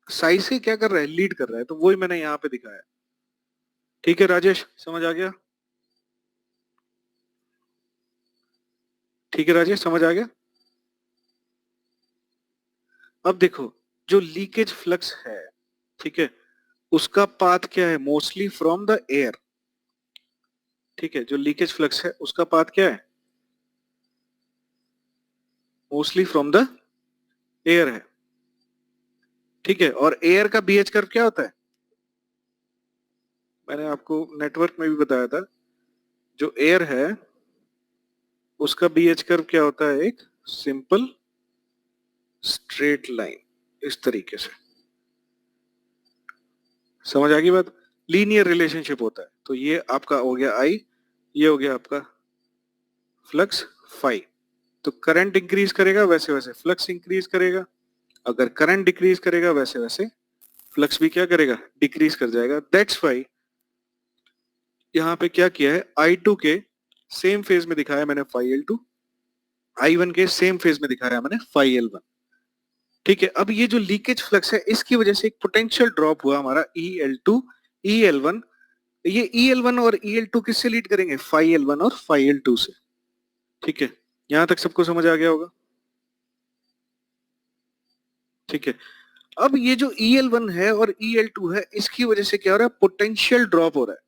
साई से क्या कर रहा है, लीड कर रहा है, तो वही मैंने यहाँ पे दिखाया। ठीक है राजेश, समझ आ गया? ठीक है राजेश, समझ आ गया? अब देखो, जो लीकेज फ्लक्स है, ठीक है, उसका पाथ क्या है, मोस्टली फ्रॉम द एयर। ठीक है, जो लीकेज फ्लक्स है उसका पाथ क्या है, मोस्टली फ्रॉम द एयर है। ठीक है, और एयर का BH कर्व क्या होता है, मैंने आपको नेटवर्क में भी बताया था, जो एयर है उसका बीएच कर्व क्या होता है, एक सिंपल स्ट्रेट लाइन इस तरीके से। समझ आ गई बात? लीनियर रिलेशनशिप होता है। तो ये आपका हो गया आई, ये हो गया आपका फ्लक्स फाई। तो करंट इंक्रीज करेगा वैसे वैसे फ्लक्स इंक्रीज करेगा, अगर करंट डिक्रीज करेगा वैसे वैसे फ्लक्स भी क्या करेगा, डिक्रीज कर जाएगा। दैट्स वाई यहाँ पे क्या किया है, I2 के सेम फेज में दिखाया मैंने फाई L2, I1 के सेम फेज में दिखाया मैंने फाई L1। ठीक है, अब ये जो लीकेज फ्लक्स है इसकी वजह से एक पोटेंशियल ड्रॉप हुआ हमारा EL2 EL1। ये EL1 और EL2 किससे लीड करेंगे, फाई L1 और फाई L2 से। ठीक है, यहां तक सबको समझ आ गया होगा? ठीक है, अब ये जो EL1 है और EL2 है इसकी वजह से क्या हो रहा है, पोटेंशियल ड्रॉप हो रहा है।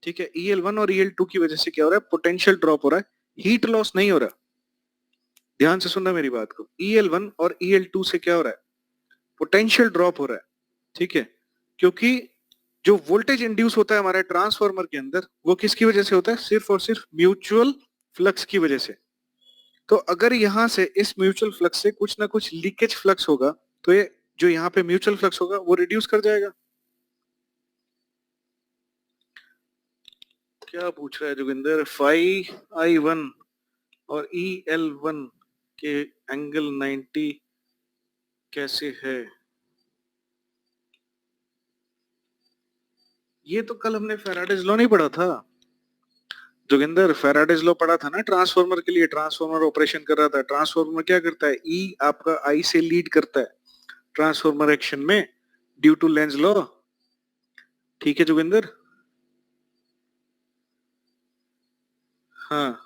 ठीक है, EL1 और EL2 की वजह से क्या हो रहा है, पोटेंशियल ड्रॉप हो रहा है, हीट लॉस नहीं हो रहा। ध्यान से सुनना मेरी बात को, EL1 और EL2 से क्या हो रहा है, पोटेंशियल ड्रॉप हो रहा है। ठीक है, क्योंकि जो वोल्टेज इंड्यूस होता है हमारे ट्रांसफार्मर के अंदर वो किसकी वजह से होता है, सिर्फ और सिर्फ म्यूचुअल फ्लक्स की वजह से। तो अगर यहां से इस म्यूचुअल फ्लक्स से कुछ ना कुछ लीकेज फ्लक्स होगा तो ये जो यहाँ पे म्यूचुअल फ्लक्स होगा वो रिड्यूस कर जाएगा। क्या पूछ रहा है जोगिंदर, फाई I1 और EL1 के एंगल 90 कैसे है? ये तो कल हमने फैराडेज लॉ नहीं पढ़ा था जोगिंदर, फैराडेज लॉ पढ़ा था ना ट्रांसफार्मर के लिए। ट्रांसफार्मर ऑपरेशन कर रहा था, ट्रांसफार्मर क्या करता है, ई आपका आई से लीड करता है ट्रांसफार्मर एक्शन में, ड्यू टू लेंज लॉ। ठीक है जोगिंदर? हाँ,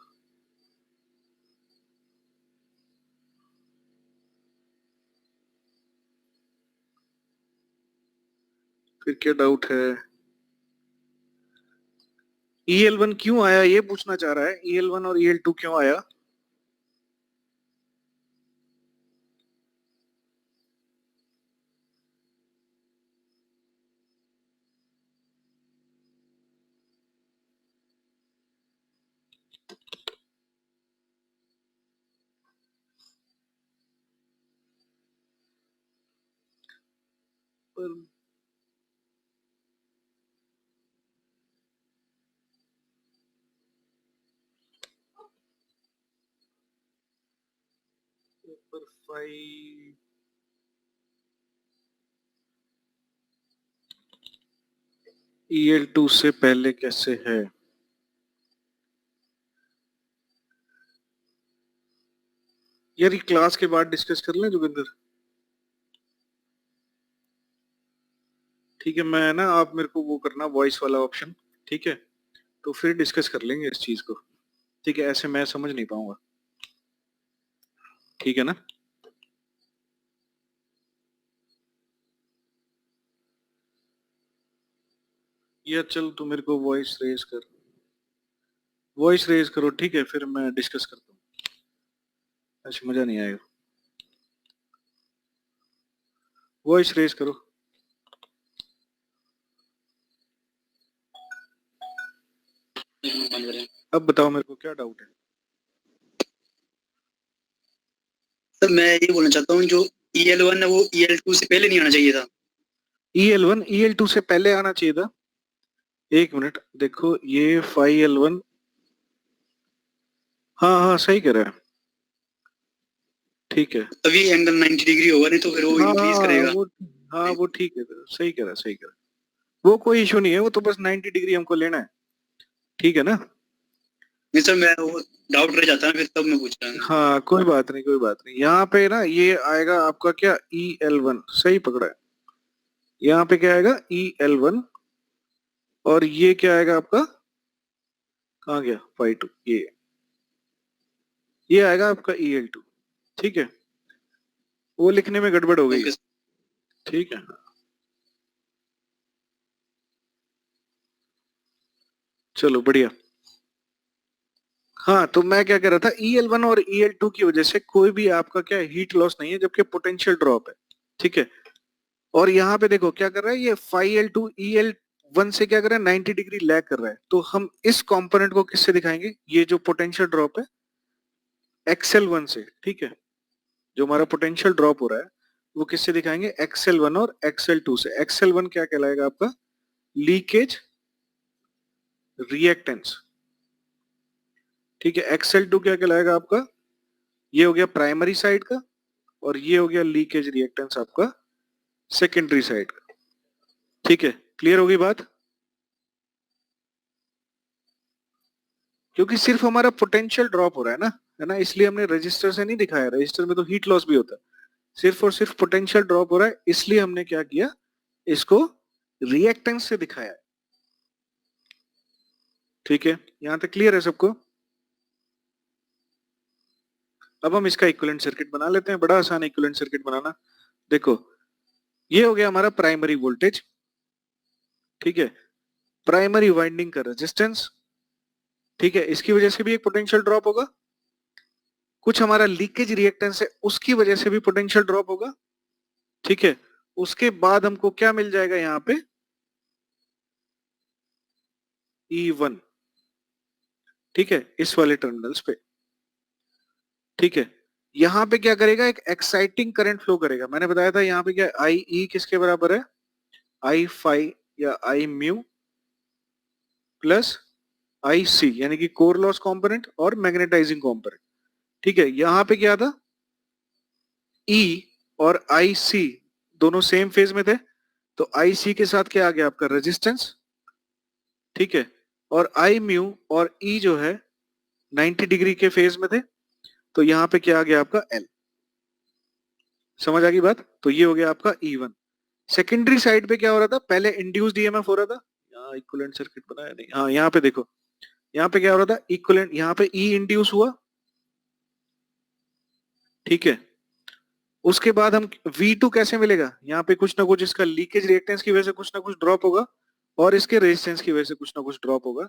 फिर क्या डाउट है? EL1 क्यों आया ये पूछना चाह रहा है, EL1 और EL2 क्यों आया? पर पर फाई EL2 से पहले कैसे है? यार ये क्लास के बाद डिस्कस कर लें जोगिंदर। ठीक है, मैं ना आप मेरे को वो करना वॉइस वाला ऑप्शन। ठीक है, तो फिर डिस्कस कर लेंगे इस चीज को। ठीक है, ऐसे मैं समझ नहीं पाऊंगा। ठीक है ना? या चल तू मेरे को वॉइस रेज कर, वॉइस रेज करो, ठीक है, फिर मैं डिस्कस करता हूँ। ऐसे मजा नहीं आएगा, वॉइस रेज करो। अब बताओ मेरे को क्या डाउट है। सर मैं ये बोलना चाहता हूँ, जो EL1 है वो EL2 से पहले नहीं आना चाहिए था। EL1 EL2 से पहले आना चाहिए था। एक मिनट देखो, ये फाई L1, हाँ हाँ सही कह रहा है। ठीक है, तभी एंगल 90 डिग्री होगा, नहीं तो फिर वो हाँ इंक्रीज हाँ करेगा। वो, हाँ वो ठीक है, सही कह रहा है, सही कह रहा है। वो कोई इशू नहीं है, वो तो बस 90 डिग्री हमको लेना है। ठीक है ना? नहीं सर, मैं वो डाउट रह जाता है फिर, तब मैं पूछ रहा हूँ। हाँ कोई बात नहीं, कोई बात नहीं। यहाँ पे ना ये आएगा आपका क्या, EL1, सही पकड़ा है। यहाँ पे क्या आएगा, EL1, और ये क्या आएगा आपका, कहाँ गया फाई 2, ये आएगा आपका EL2। ठीक है, वो लिखने में गड़बड़ हो गई। ओके। ठीक है, चलो बढ़िया। हाँ तो मैं क्या कह रहा था, EL1 और EL2 की वजह से कोई भी आपका क्या हीट लॉस नहीं है, जबकि पोटेंशियल ड्रॉप है। ठीक है, और यहाँ पे देखो क्या कर रहा है, ये फाई L2 EL वन से क्या कर रहा है, 90 डिग्री लैग कर रहा है, तो हम इस कंपोनेंट को किससे दिखाएंगे, ये जो पोटेंशियल ड्रॉप है XL1 से, ठीक है, जो हमारा पोटेंशियल ड्रॉप हो रहा है वो किससे दिखाएंगे, XL1 और XL2 से। XL1 क्या कहलाएगा आपका, लीकेज रिएक्टेंस, ठीक है। XL2 क्या कहलाएगा आपका, ये हो गया प्राइमरी साइड का, और ये हो गया लीकेज रिएक्टेंस आपका सेकेंडरी साइड का, ठीक है। क्लियर होगी बात, क्योंकि सिर्फ हमारा पोटेंशियल ड्रॉप हो रहा है ना, इसलिए हमने रजिस्टर से नहीं दिखाया, रजिस्टर में तो हीट लॉस भी होता है, सिर्फ और सिर्फ पोटेंशियल ड्रॉप हो रहा है, इसलिए हमने क्या किया, इसको रिएक्टेंस से दिखाया है, ठीक है। यहां तक क्लियर है सबको। अब हम इसका इक्विवेलेंट सर्किट बना लेते हैं, बड़ा आसान इक्विवेलेंट सर्किट बनाना। देखो ये हो गया हमारा प्राइमरी वोल्टेज, ठीक है, प्राइमरी वाइंडिंग का रेजिस्टेंस, ठीक है, इसकी वजह से भी एक पोटेंशियल ड्रॉप होगा, कुछ हमारा लीकेज रिएक्टेंस है उसकी वजह से भी पोटेंशियल ड्रॉप होगा, ठीक है। उसके बाद हमको क्या मिल जाएगा यहाँ पे, E1, ठीक है, इस वाले टर्मिनल्स पे, ठीक है। यहाँ पे क्या करेगा, एक एक्साइटिंग करंट फ्लो करेगा, मैंने बताया था यहाँ पे क्या, IE किसके बराबर है, I फाई या I म्यू प्लस IC, यानी कि कोर लॉस कंपोनेंट और मैग्नेटाइजिंग कंपोनेंट, ठीक है। यहाँ पे क्या था, E और IC दोनों सेम फेज में थे, तो IC के साथ क्या आ गया आपका रेजिस्टेंस, ठीक है, और I म्यू और E जो है 90 डिग्री के फेज में थे, तो यहाँ पे क्या आ गया आपका L। समझ आ गई बात, तो ये हो गया आपका E1। सेकेंडरी साइड पे क्या हो रहा था, पहले इंड्यूस्ड ईएमएफ हो रहा था, यहाँ इक्विवेलेंट सर्किट बनाया नहीं, हाँ यहाँ पे देखो, यहाँ पे क्या हो रहा था, इक्विवेलेंट, यहाँ पे E इंड्यूस हुआ, ठीक है। उसके बाद हम V2 कैसे मिलेगा, यहाँ पे कुछ ना कुछ इसका लीकेज रिएक्टेंस की वजह से कुछ ना कुछ ड्रॉप होगा, और इसके रेजिस्टेंस की वजह से कुछ ना कुछ ड्रॉप होगा,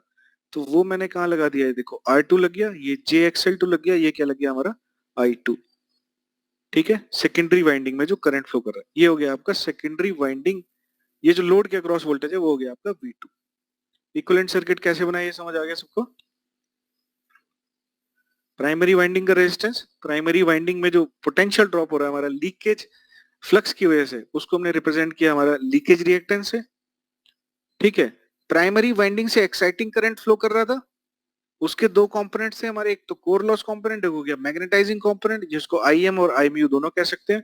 तो वो मैंने कहाँ लगा दिया है, देखो R2 लग गया, ये JXL2 लग गया, ये क्या लग गया हमारा I2, ठीक है। सेकेंडरी वाइंडिंग में जो करंट फ्लो कर रहा है, ये हो गया आपका सेकेंडरी वाइंडिंग, ये जो लोड के अक्रॉस वोल्टेज है वो हो गया आपका V2। इक्विवेलेंट सर्किट कैसे बनाया, ये समझ आ गया सबको। प्राइमरी वाइंडिंग का रेजिस्टेंस, प्राइमरी वाइंडिंग में जो पोटेंशियल ड्रॉप हो रहा है हमारा लीकेज फ्लक्स की वजह से, उसको हमने रिप्रेजेंट किया हमारा लीकेज रिएक्टेंस से, ठीक है। प्राइमरी वाइंडिंग से एक्साइटिंग करंट फ्लो कर रहा था, उसके दो कंपोनेंट से हमारे, एक तो कोर लॉस कंपोनेंट, हो गया मैग्नेटाइजिंग कंपोनेंट, जिसको IM और I म्यू दोनों कह सकते हैं,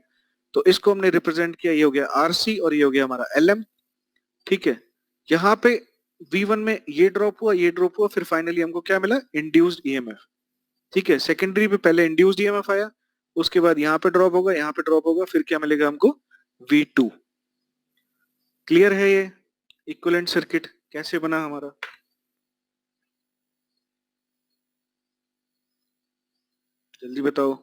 तो इसको हमने रिप्रेजेंट किया, ये हो गया RC और ये हो गया हमारा LM, ठीक है। यहाँ पे V1 में ये ड्रॉप हुआ, ये ड्रॉप हुआ, फिर फाइनली हमको क्या मिला, इंड्यूस्ड EMF, ठीक है। सेकेंडरी पे पहले इंड्यूस्ड EMF आया, उसके बाद यहाँ पे ड्रॉप होगा, यहाँ पे ड्रॉप होगा, फिर क्या मिलेगा हमको, V2। क्लियर है ये इक्विवेलेंट सर्किट कैसे बना हमारा, जल्दी बताओ।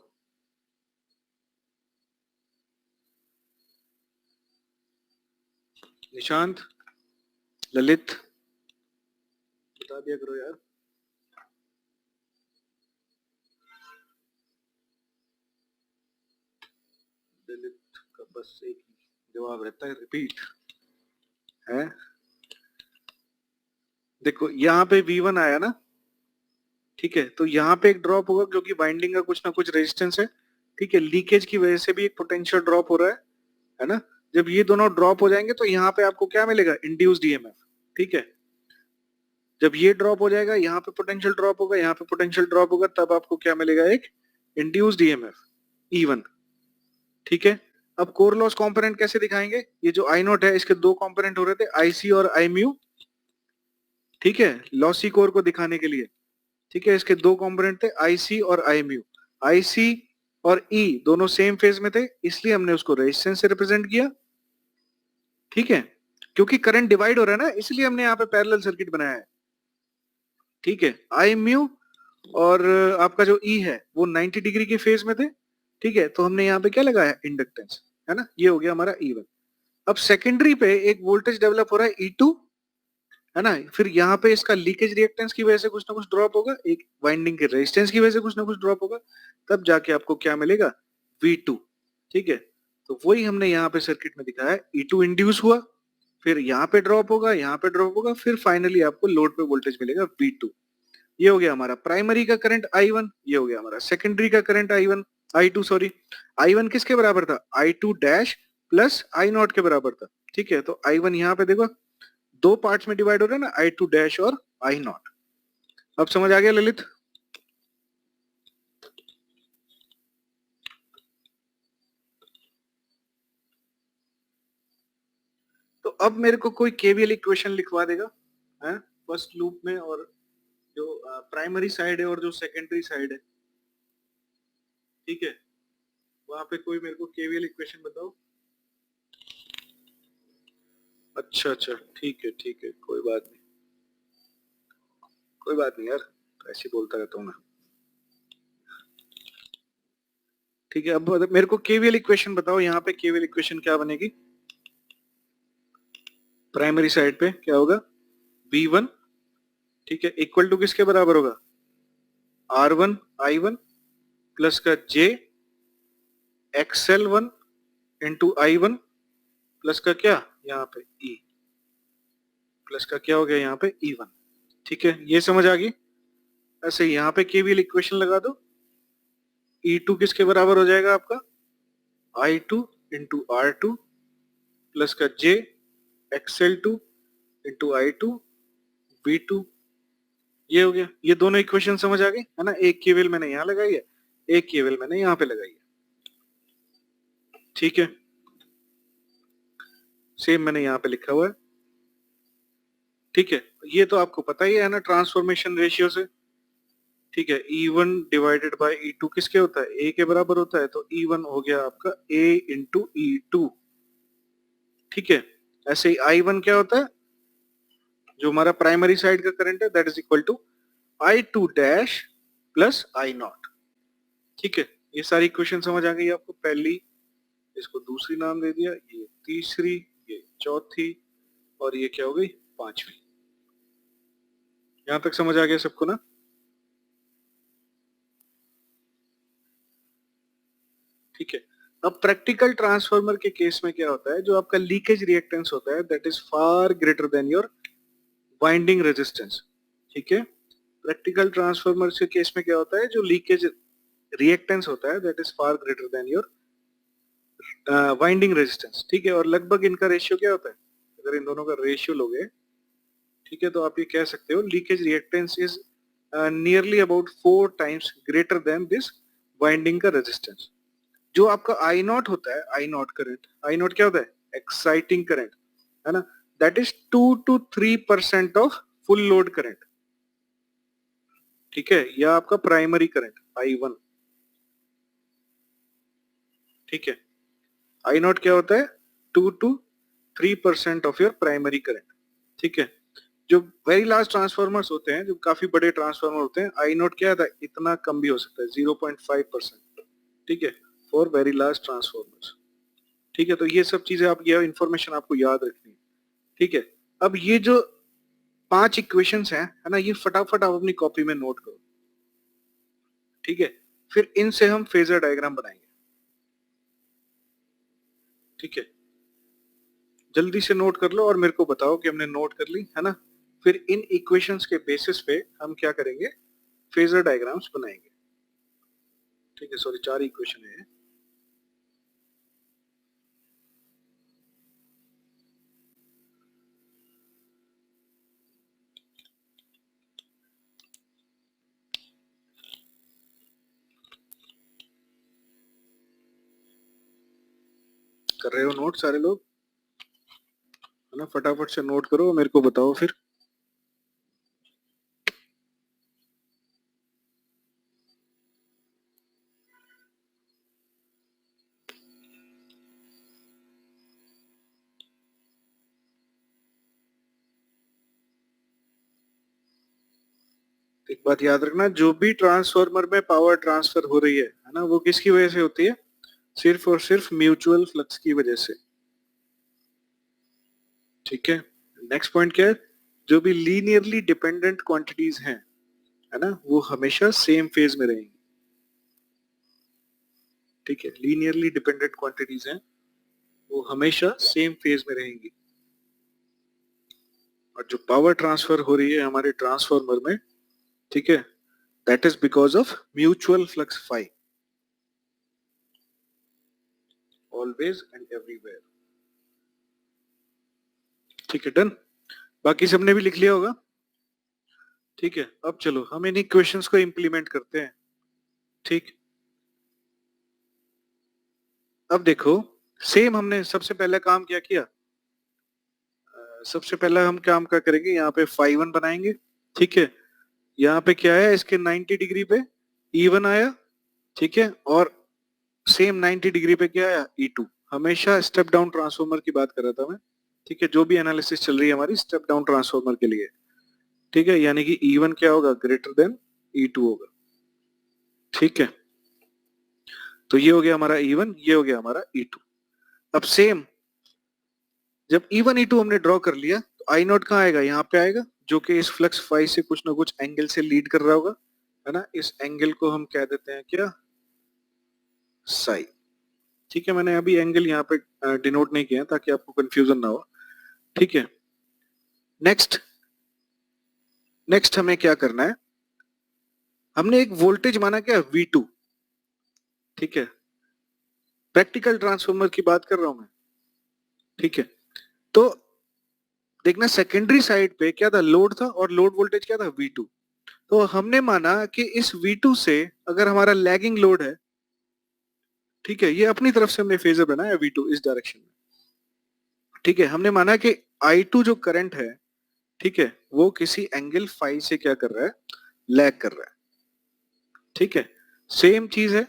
निशांत, ललित, बता दिया करो यार। ललित का बस एक ही जवाब रहता है, रिपीट है। देखो यहाँ पे V1 आया ना, ठीक है, तो यहाँ पे एक ड्रॉप होगा क्योंकि बाइंडिंग का कुछ ना कुछ रेजिस्टेंस है, ठीक है। लीकेज की वजह से भी एक पोटेंशियल ड्रॉप हो रहा है ना। जब ये दोनों ड्रॉप हो जाएंगे तो यहाँ पे आपको क्या मिलेगा, इंड्यूस्ड EMF, ठीक है। जब ये ड्रॉप हो जाएगा, यहाँ पे पोटेंशियल ड्रॉप होगा, यहाँ पे पोटेंशियल ड्रॉप होगा, तब आपको क्या मिलेगा, एक इंड्यूस्ड EMF E1, ठीक है। अब कोर लॉस कंपोनेंट कैसे दिखाएंगे, ये जो I0 है इसके दो कंपोनेंट हो रहे थे, IC और I म्यू, ठीक है, लॉसी कोर को दिखाने के लिए, ठीक है। इसके दो कंपोनेंट थे, IC और I म्यू। IC और E दोनों सेम फेज में थे, इसलिए हमने उसको रेजिस्टेंस से रिप्रेजेंट किया, ठीक है। क्योंकि करंट डिवाइड हो रहा है ना, इसलिए हमने यहाँ पे पैरेलल सर्किट बनाया है, ठीक है। I म्यू और आपका जो E है वो 90 डिग्री के फेज में थे, ठीक है, तो हमने यहाँ पे क्या लगाया, इंडक्टेंस, है ना, ये हो गया हमारा E1। अब सेकेंडरी पे एक वोल्टेज डेवलप हो रहा है E2, है ना, फिर यहाँ पे इसका लीकेज रिएक्टेंस की वजह से कुछ ना कुछ ड्रॉप होगा, एक वाइंडिंग के रेजिस्टेंस की वजह से कुछ ना कुछ ड्रॉप होगा, तब जाके आपको क्या मिलेगा, V2, ठीक है। तो वही हमने यहाँ पे सर्किट में दिखाया है, E2 इंड्यूस हुआ, फिर यहाँ पे ड्रॉप होगा, यहाँ पे ड्रॉप होगा, फिर फाइनली आपको लोड पे वोल्टेज मिलेगा V2। ये हो गया हमारा प्राइमरी का करंट I1, ये हो गया हमारा सेकेंडरी का करंट I2 सॉरी। I1 किसके बराबर था? I2 डैश प्लस I0 के बराबर था। ठीक है, तो I1 यहाँ पे देखो दो पार्ट्स में डिवाइड हो रहा है ना, I2 डैश और I0। अब समझ आ गया ललित? तो अब मेरे को कोई केवीएल इक्वेशन लिखवा देगा है फर्स्ट लूप में, और जो प्राइमरी साइड है और जो सेकेंडरी साइड है, ठीक है, वहां पे कोई मेरे को केवीएल इक्वेशन बताओ। अच्छा अच्छा, ठीक है, कोई बात नहीं, कोई बात नहीं यार, तो ऐसे ही बोलता रहता हूँ मैं। ठीक है, अब मेरे को केवीएल इक्वेशन बताओ, यहाँ पे केवीएल इक्वेशन क्या बनेगी? प्राइमरी साइड पे क्या होगा? V1, ठीक है, इक्वल टू किसके बराबर होगा? R1 I1 प्लस का J XL1 into I1 plus का क्या यहाँ पे E प्लस का क्या हो गया यहाँ पे E1। ठीक है, ये समझ आ गई? ऐसे यहाँ पे केवीएल इक्वेशन लगा दो, E2 किसके बराबर हो जाएगा आपका? I2 इंटू R2 प्लस का J XL2 into I2 V2। ये हो गया, ये दोनों इक्वेशन समझ आ गई है ना? एक केवीएल मैंने यहाँ लगाई है, एक केवीएल मैंने यहाँ पे लगाई है। ठीक है, सेम मैंने यहाँ पे लिखा हुआ है। ठीक है, ये तो आपको पता ही है ना ट्रांसफॉर्मेशन रेशियो से। ठीक है, E1 डिवाइडेड बाय E2 किसके होता है? A के बराबर होता है, तो E1 हो गया आपका A इंटू E2। ठीक है, ऐसे ही I1 क्या होता है? जो हमारा प्राइमरी साइड का करंट है, that is equal to I2 dash plus I0। ठीक है, ये सारी इक्वेशन समझ आ गई आपको? पहली, इसको दूसरी नाम दे दिया, ये तीसरी, ये चौथी, और ये क्या हो गई? पांचवी। यहां तक समझ आ गया सबको ना? ठीक है, अब प्रैक्टिकल ट्रांसफार्मर के केस में क्या होता है? जो आपका लीकेज रिएक्टेंस होता है, that is far greater than your winding resistance. ठीक है, प्रैक्टिकल ट्रांसफार्मर के केस में क्या होता है? जो लीकेज रिएक्टेंस होता है, that is far greater than your winding resistance. ठीक है, और लगभग इनका रेशियो क्या होता है? अगर इन दोनों का रेशियो लोगे, ठीक है, तो आप ये कह सकते हो leakage reactance is nearly about 4 times greater than this winding का रेजिस्टेंस। जो आपका आई नॉट होता है, आई नॉट करंट, आई नॉट क्या होता है? एक्साइटिंग करंट, है ना? That is 2 to 3% of full load current. ठीक है, या आपका प्राइमरी करंट I1। ठीक है, आई नॉट क्या होता है? 2 to 3% of your primary current. ठीक है, जो वेरी लार्ज ट्रांसफॉर्मर्स होते हैं, जो काफी बड़े ट्रांसफॉर्मर होते हैं, आई नॉट क्या था? इतना कम भी हो सकता है, 0.5%। ठीक है, फॉर वेरी लार्ज ट्रांसफॉर्मर्स। ठीक है, तो ये सब चीजें आप, ये इंफॉर्मेशन आपको याद रखनी है। ठीक है, अब ये जो 5 इक्वेशंस हैं, है ना, ये फटाफट आप अपनी कॉपी में नोट करो। ठीक है, फिर इनसे हम फेजर डायग्राम बनाएंगे। ठीक है, जल्दी से नोट कर लो और मेरे को बताओ कि हमने नोट कर ली, है ना? फिर इन इक्वेशंस के बेसिस पे हम क्या करेंगे? फेजर डायग्राम्स बनाएंगे। ठीक है, सॉरी 4 इक्वेशन है। कर रहे हो नोट सारे लोग, है ना? फटाफट से नोट करो, मेरे को बताओ फिर। एक बात याद रखना, जो भी ट्रांसफार्मर में पावर ट्रांसफर हो रही है ना, वो किसकी वजह से होती है? सिर्फ और सिर्फ म्यूचुअल फ्लक्स की वजह से। ठीक है, नेक्स्ट पॉइंट क्या है? जो भी लीनियरली डिपेंडेंट क्वांटिटीज हैं, है ना, वो हमेशा सेम फेज में रहेंगी। ठीक है, लीनियरली डिपेंडेंट क्वांटिटीज हैं, वो हमेशा सेम फेज में रहेंगी। और जो पावर ट्रांसफर हो रही है हमारे ट्रांसफार्मर में, ठीक है, that is because of mutual flux phi, always and everywhere. ठीक है, डन। बाकी सबने भी लिख लिया होगा। ठीक है, अब चलो हम इन इक्वेशंस को इंप्लीमेंट करते हैं। ठीक, अब देखो, सेम हमने सबसे पहले काम क्या किया, सबसे पहला हम काम क्या करेंगे, यहाँ पे फाई वन बनाएंगे। ठीक है, यहाँ पे क्या है, इसके 90 डिग्री पे E1 आया। ठीक है, और सेम 90 डिग्री पे क्या आया, E2। हमेशा स्टेप डाउन ट्रांसफॉर्मर की बात कर रहा था मैं। ठीक है, जो भी एनालिसिस चल रही है हमारी स्टेप डाउन ट्रांसफॉर्मर के लिए। ठीक है, यानी कि E1 क्या होगा, ग्रेटर देन E2 होगा। ठीक है, तो ये हो गया हमारा E1, ये हो गया हमारा E2। अब सेम जब E1 E2 हमने ड्रॉ कर लिया तो आई नॉट कहाँ आएगा, यहाँ पे आएगा, जो कि इस फ्लक्स फाई से कुछ ना कुछ एंगल से लीड कर रहा होगा, है ना। इस एंगल को हम कह देते हैं क्या, साई। ठीक है, मैंने अभी एंगल यहाँ पे डिनोट नहीं किया ताकि आपको कंफ्यूजन ना हो। ठीक है, नेक्स्ट नेक्स्ट हमें क्या करना है, हमने एक वोल्टेज माना क्या, V2। ठीक है, प्रैक्टिकल ट्रांसफार्मर की बात कर रहा हूं मैं। ठीक है, तो देखना सेकेंडरी साइड पे क्या था, लोड था, और लोड वोल्टेज क्या था, V2। तो हमने माना कि इस V2 से अगर हमारा लैगिंग लोड है, ठीक है, ये अपनी तरफ से हमने फेजर बनाया V2 इस डायरेक्शन में। ठीक है, हमने माना कि I2 जो करंट है, ठीक है, वो किसी एंगल फाई से क्या कर रहा है, लैग कर रहा है। ठीक है, सेम चीज है,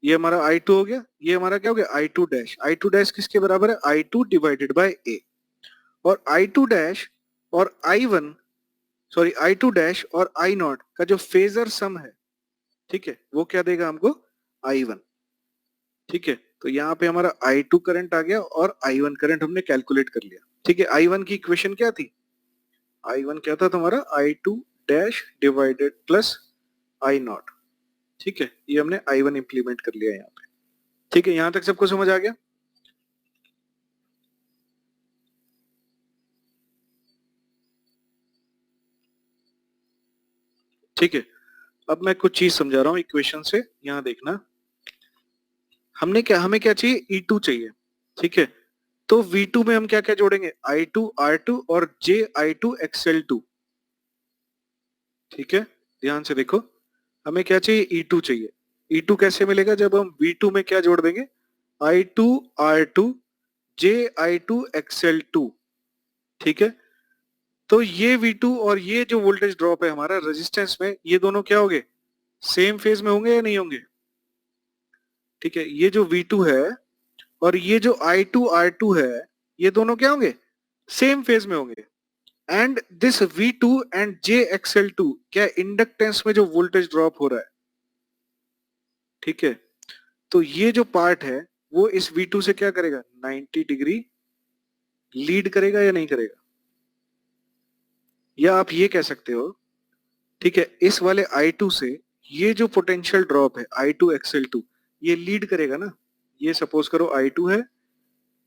ये हमारा I2 हो गया, ये हमारा क्या हो गया, I2 डैश। I2 डैश किसके बराबर है, I2 डिवाइडेड बाय A। और I2 डैश और I1, सॉरी I2 डैश और I नॉट का जो फेजर सम है, ठीक है, वो क्या देगा हमको, I1। ठीक है, तो यहाँ पे हमारा I2 करंट आ गया और I1 करंट हमने कैलकुलेट कर लिया। ठीक है, I1 की इक्वेशन क्या थी, I1 क्या था तुम्हारा, I2 dash divided plus I not. ठीक है, ये हमने I1 इंप्लीमेंट कर लिया यहाँ पे। ठीक है, यहां तक सबको समझ आ गया। ठीक है, अब मैं कुछ चीज समझा रहा हूँ इक्वेशन से, यहां देखना। हमें क्या चाहिए, E2 चाहिए। ठीक है, तो V2 में हम क्या क्या जोड़ेंगे, I2 R2 और JI2 XL2। ठीक है, ध्यान से देखो, हमें क्या चाहिए, E2 चाहिए। E2 कैसे मिलेगा, जब हम V2 में क्या जोड़ देंगे, I2 R2 JI2 XL2। ठीक है, तो ये V2 और ये जो वोल्टेज ड्रॉप है हमारा रेजिस्टेंस में, ये दोनों क्या होंगे, सेम फेज में होंगे या नहीं होंगे। ठीक है, ये जो V2 है और ये जो I2 R2 है, ये दोनों क्या होंगे, सेम फेज में होंगे। And this V2 and JXL2 क्या इंडक्टेंस में जो वोल्टेज ड्रॉप हो रहा है, ठीक है, तो ये जो पार्ट है वो इस V2 से क्या करेगा, 90 डिग्री लीड करेगा या नहीं करेगा। या आप ये कह सकते हो, ठीक है, इस वाले I2 से ये जो पोटेंशियल ड्रॉप है I2 XL2, ये लीड करेगा ना। ये सपोज करो I2 है,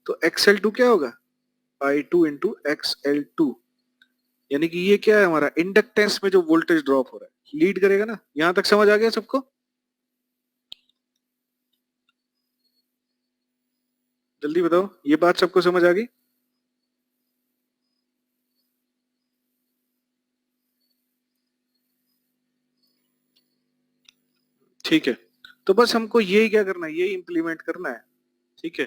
तो XL2 क्या होगा, I2 इंटू XL2, यानी कि ये क्या है हमारा इंडक्टेंस में जो वोल्टेज ड्रॉप हो रहा है, लीड करेगा ना। यहां तक समझ आ गया सबको, जल्दी बताओ, ये बात सबको समझ आ गई। ठीक है, तो बस हमको यही क्या करना है, यही इंप्लीमेंट करना है। ठीक है,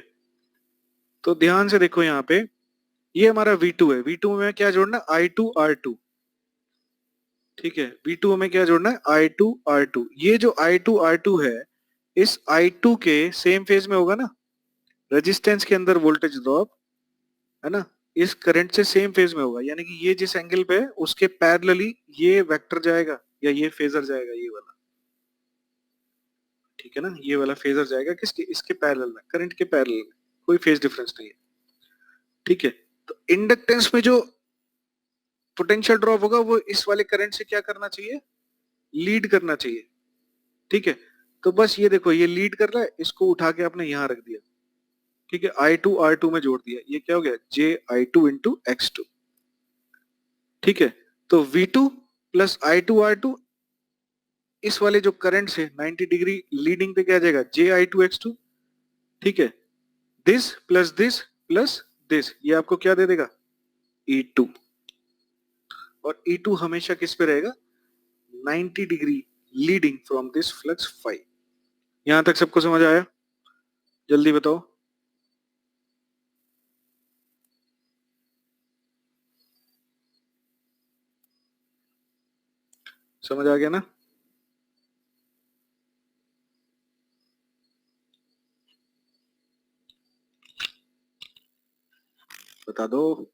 तो ध्यान से देखो यहाँ पे, ये हमारा V2 है, V2 में क्या जोड़ना है, I2 R2। ठीक है, V2 में क्या जोड़ना है, I2 R2। ये जो I2 R2 है, इस I2 के सेम फेज में होगा ना, रेजिस्टेंस के अंदर वोल्टेज ड्रॉप, है ना, इस करंट से सेम फेज में होगा। यानी कि ये जिस एंगल पे है उसके पैरेलली ये वेक्टर जाएगा या ये फेजर जाएगा, ये वाला। ठीक है ना, ये वाला फेजर जाएगा किसके, इसके पैरेलल में, करंट के पैरेलल में, कोई फेज डिफरेंस नहीं है। ठीक है, तो इंडक्टेंस में जो पोटेंशियल ड्रॉप होगा वो इस वाले करंट से क्या करना चाहिए, लीड करना चाहिए। ठीक है, तो बस ये देखो, ये लीड कर रहा है, इसको उठा के आपने यहां रख दिया। ठीक है, I2 R2 में जोड़ दिया, ये क्या हो गया, JI2 इंटू X2। ठीक है, तो V2 प्लस I2R2, इस वाले जो करंट से 90 डिग्री लीडिंग पे क्या आ जाएगा, JI2X2। ठीक है, दिस प्लस दिस, ये आपको क्या दे देगा, E2। और E2 हमेशा किस पे रहेगा, 90 degree leading from this flux phi. यहां तक सबको समझ आया, जल्दी बताओ। समझ आ गया ना? बता दो।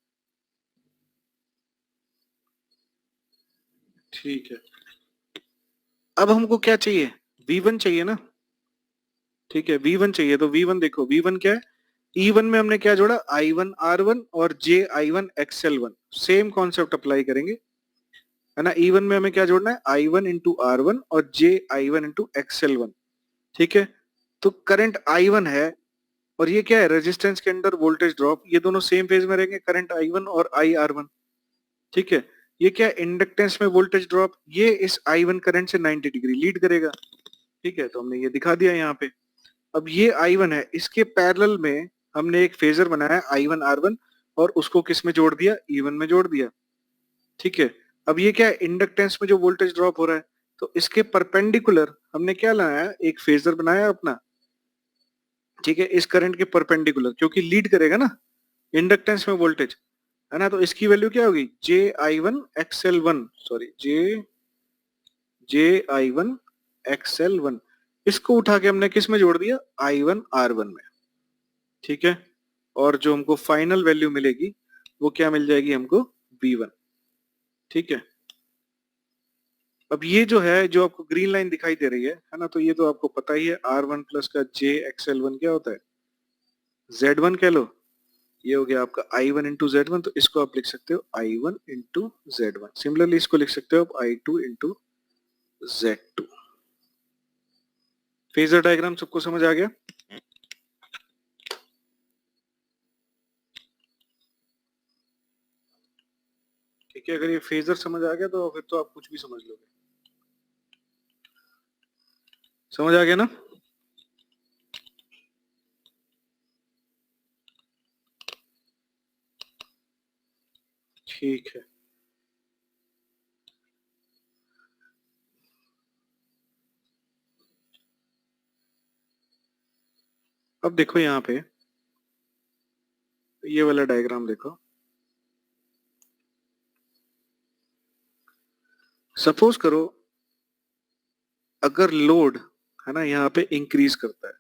ठीक है, अब हमको क्या चाहिए, V1 चाहिए ना। ठीक है, V1 चाहिए, तो V1 देखो, V1 क्या है, E1 में हमने क्या जोड़ा, I1R1 और JI1XL1, सेम कॉन्सेप्ट अप्लाई करेंगे, है ना। E1 में हमें क्या जोड़ना है, I1 इंटू R1 और JI1 इंटू XL1। ठीक है, तो करंट I1 है और ये क्या है, रेजिस्टेंस के अंदर वोल्टेज ड्रॉप, ये दोनों सेम फेज में रहेंगे, करंट I1 और IR1। ठीक है, ये क्या है, इंडक्टेंस में वोल्टेज ड्रॉप, ये इस I1 करंट से 90 डिग्री लीड करेगा। ठीक है, तो हमने ये दिखा दिया यहाँ पे। अब ये I1 है, इसके पैरेलल में हमने एक फेजर बनाया I1R1 और उसको किस में जोड़ दिया, E1 में जोड़ दिया। ठीक है, अब ये क्या है, इंडक्टेंस में जो वोल्टेज ड्रॉप हो रहा है, तो इसके परपेंडिकुलर हमने क्या लाया, एक फेजर बनाया अपना। ठीक है, इस करंट के परपेंडिकुलर, क्योंकि लीड करेगा ना इंडक्टेंस में वोल्टेज, है ना। तो इसकी वैल्यू क्या होगी, JI1XL1, सॉरी JI1XL1, इसको उठा के हमने किस में जोड़ दिया, I1R1 में। ठीक है, और जो हमको फाइनल वैल्यू मिलेगी वो क्या मिल जाएगी हमको, V1। ठीक है, अब ये जो है, जो आपको ग्रीन लाइन दिखाई दे रही है ना, तो ये तो आपको पता ही है, R1 प्लस का JXL1 क्या होता है, Z1 कह लो। ये हो गया आपका I1 इंटू Z1, तो इसको आप लिख सकते हो I1 इंटू Z1। सिमिलरली इसको लिख सकते हो आप I2 into Z2। Phasor diagram सबको समझ आ गया? ठीक है, अगर ये फेजर समझ आ गया तो फिर तो आप कुछ भी समझ लोगे। समझ आ गया ना? ठीक है, अब देखो यहाँ पे ये वाला डायग्राम देखो। सपोज करो अगर लोड, है ना, यहाँ पे इंक्रीज करता है,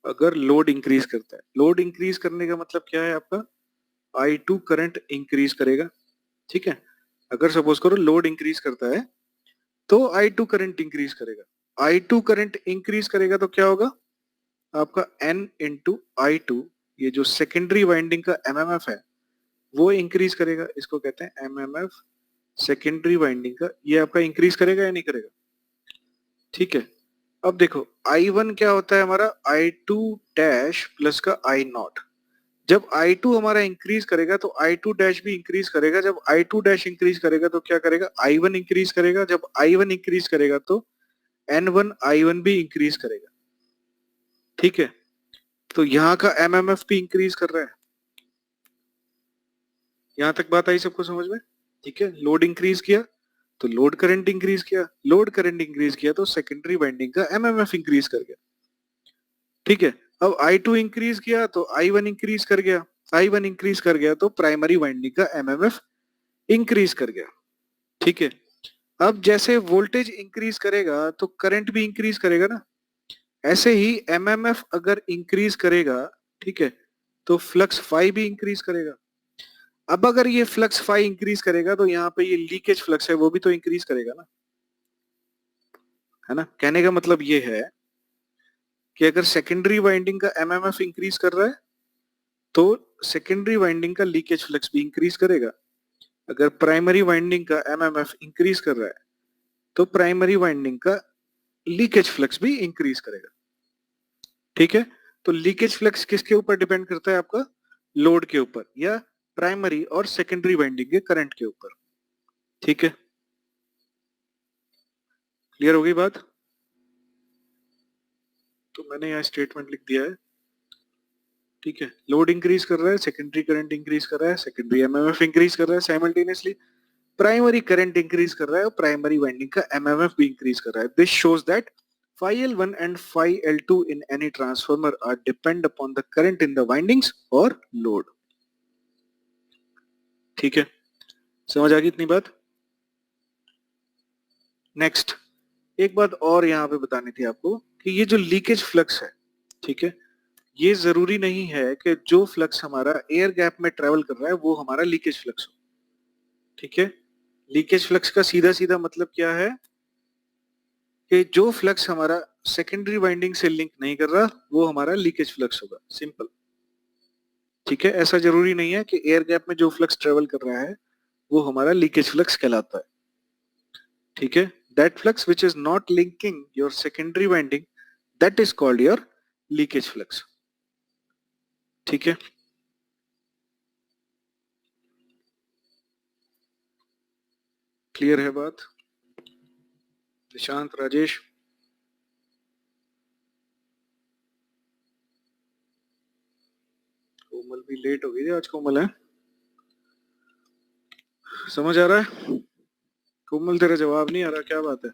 अगर लोड इंक्रीज करता है, लोड इंक्रीज करने का मतलब क्या है आपका, I2 करंट इंक्रीज करेगा। ठीक है, अगर सपोज करो लोड इंक्रीज करता है तो I2 करंट इंक्रीज करेगा। I2 करंट इंक्रीज करेगा तो क्या होगा आपका, N इंटू I2, ये जो सेकेंडरी वाइंडिंग का MMF है वो इंक्रीज करेगा, इसको कहते हैं MMF सेकेंडरी वाइंडिंग का, ये आपका इंक्रीज करेगा या नहीं करेगा। ठीक है, अब देखो I1 क्या होता है हमारा, I2 डैश प्लस का I0। जब I2 हमारा इंक्रीज करेगा तो I2 डैश भी इंक्रीज करेगा, जब I2 डैश इंक्रीज करेगा तो क्या करेगा, I1 इंक्रीज करेगा, जब I1 इंक्रीज करेगा तो N1 I1 भी इंक्रीज करेगा। ठीक है, तो यहाँ का MMF भी इंक्रीज कर रहा है। यहाँ तक बात आई सबको समझ में? ठीक है, लोड इंक्रीज किया तो लोड करंट इंक्रीज किया, लोड करंट इंक्रीज किया तो सेकेंडरी वाइंडिंग का MMF इंक्रीज कर गया। ठीक है, अब I2 इंक्रीज किया तो I1 इंक्रीज कर गया, I1 इंक्रीज कर गया तो प्राइमरी वाइंडिंग का MMF इंक्रीज कर गया। ठीक है, अब जैसे वोल्टेज इंक्रीज करेगा तो करंट भी इंक्रीज करेगा ना, ऐसे ही MMF अगर इंक्रीज करेगा, ठीक है, तो फ्लक्स फाई भी इंक्रीज करेगा। अब अगर ये फ्लक्स फाई इंक्रीज करेगा तो यहाँ पे ये लीकेज फ्लक्स है वो भी तो इंक्रीज करेगा ना, है ना। कहने का मतलब ये है कि अगर सेकेंडरी वाइंडिंग का MMF इंक्रीज कर रहा है तो सेकेंडरी वाइंडिंग का लीकेज फ्लक्स भी इंक्रीज करेगा। अगर प्राइमरी वाइंडिंग का MMF इंक्रीज कर रहा है तो प्राइमरी वाइंडिंग का लीकेज फ्लक्स भी इंक्रीज करेगा। ठीक है, तो लीकेज फ्लक्स किसके ऊपर डिपेंड करता है आपका, लोड के ऊपर या प्राइमरी और सेकेंडरी वाइंडिंग के करंट के ऊपर। ठीक है, क्लियर हो गई बात? तो मैंने यहाँ स्टेटमेंट लिख दिया है। ठीक है, लोड इंक्रीज कर रहा है, सेकेंडरी करंट इंक्रीज कर रहा है, सेकेंडरी एमएमएफ इंक्रीज कर रहा है साइमल्टेनियसली, प्राइमरी करंट इंक्रीज कर रहा है और प्राइमरी वाइंडिंग का एमएमएफ भी इंक्रीज कर रहा है। This shows that phi L1 and phi L2 in any transformer are depend upon the current in the windings or load. ठीक है, समझ आ गई इतनी बात? नेक्स्ट, एक बात और यहाँ पे बतानी थी आपको कि ये जो लीकेज फ्लक्स है, ठीक है, ये जरूरी नहीं है कि जो फ्लक्स हमारा एयर गैप में ट्रेवल कर रहा है वो हमारा लीकेज फ्लक्स हो। ठीक है, लीकेज फ्लक्स का सीधा सीधा मतलब क्या है कि जो फ्लक्स हमारा सेकेंडरी वाइंडिंग से लिंक नहीं कर रहा वो हमारा लीकेज फ्लक्स होगा, सिंपल। ठीक है, ऐसा जरूरी नहीं है कि एयर गैप में जो फ्लक्स ट्रेवल कर रहा है वो हमारा लीकेज फ्लक्स कहलाता है। ठीक है, that flux which is not linking your secondary winding, that is called your leakage flux. ठीक है, क्लियर है बात? निशांत, राजेश, कोमल भी लेट हो गई थी आज। कोमल है, समझ आ रहा है? कोमल तेरा जवाब नहीं आ रहा, क्या बात है?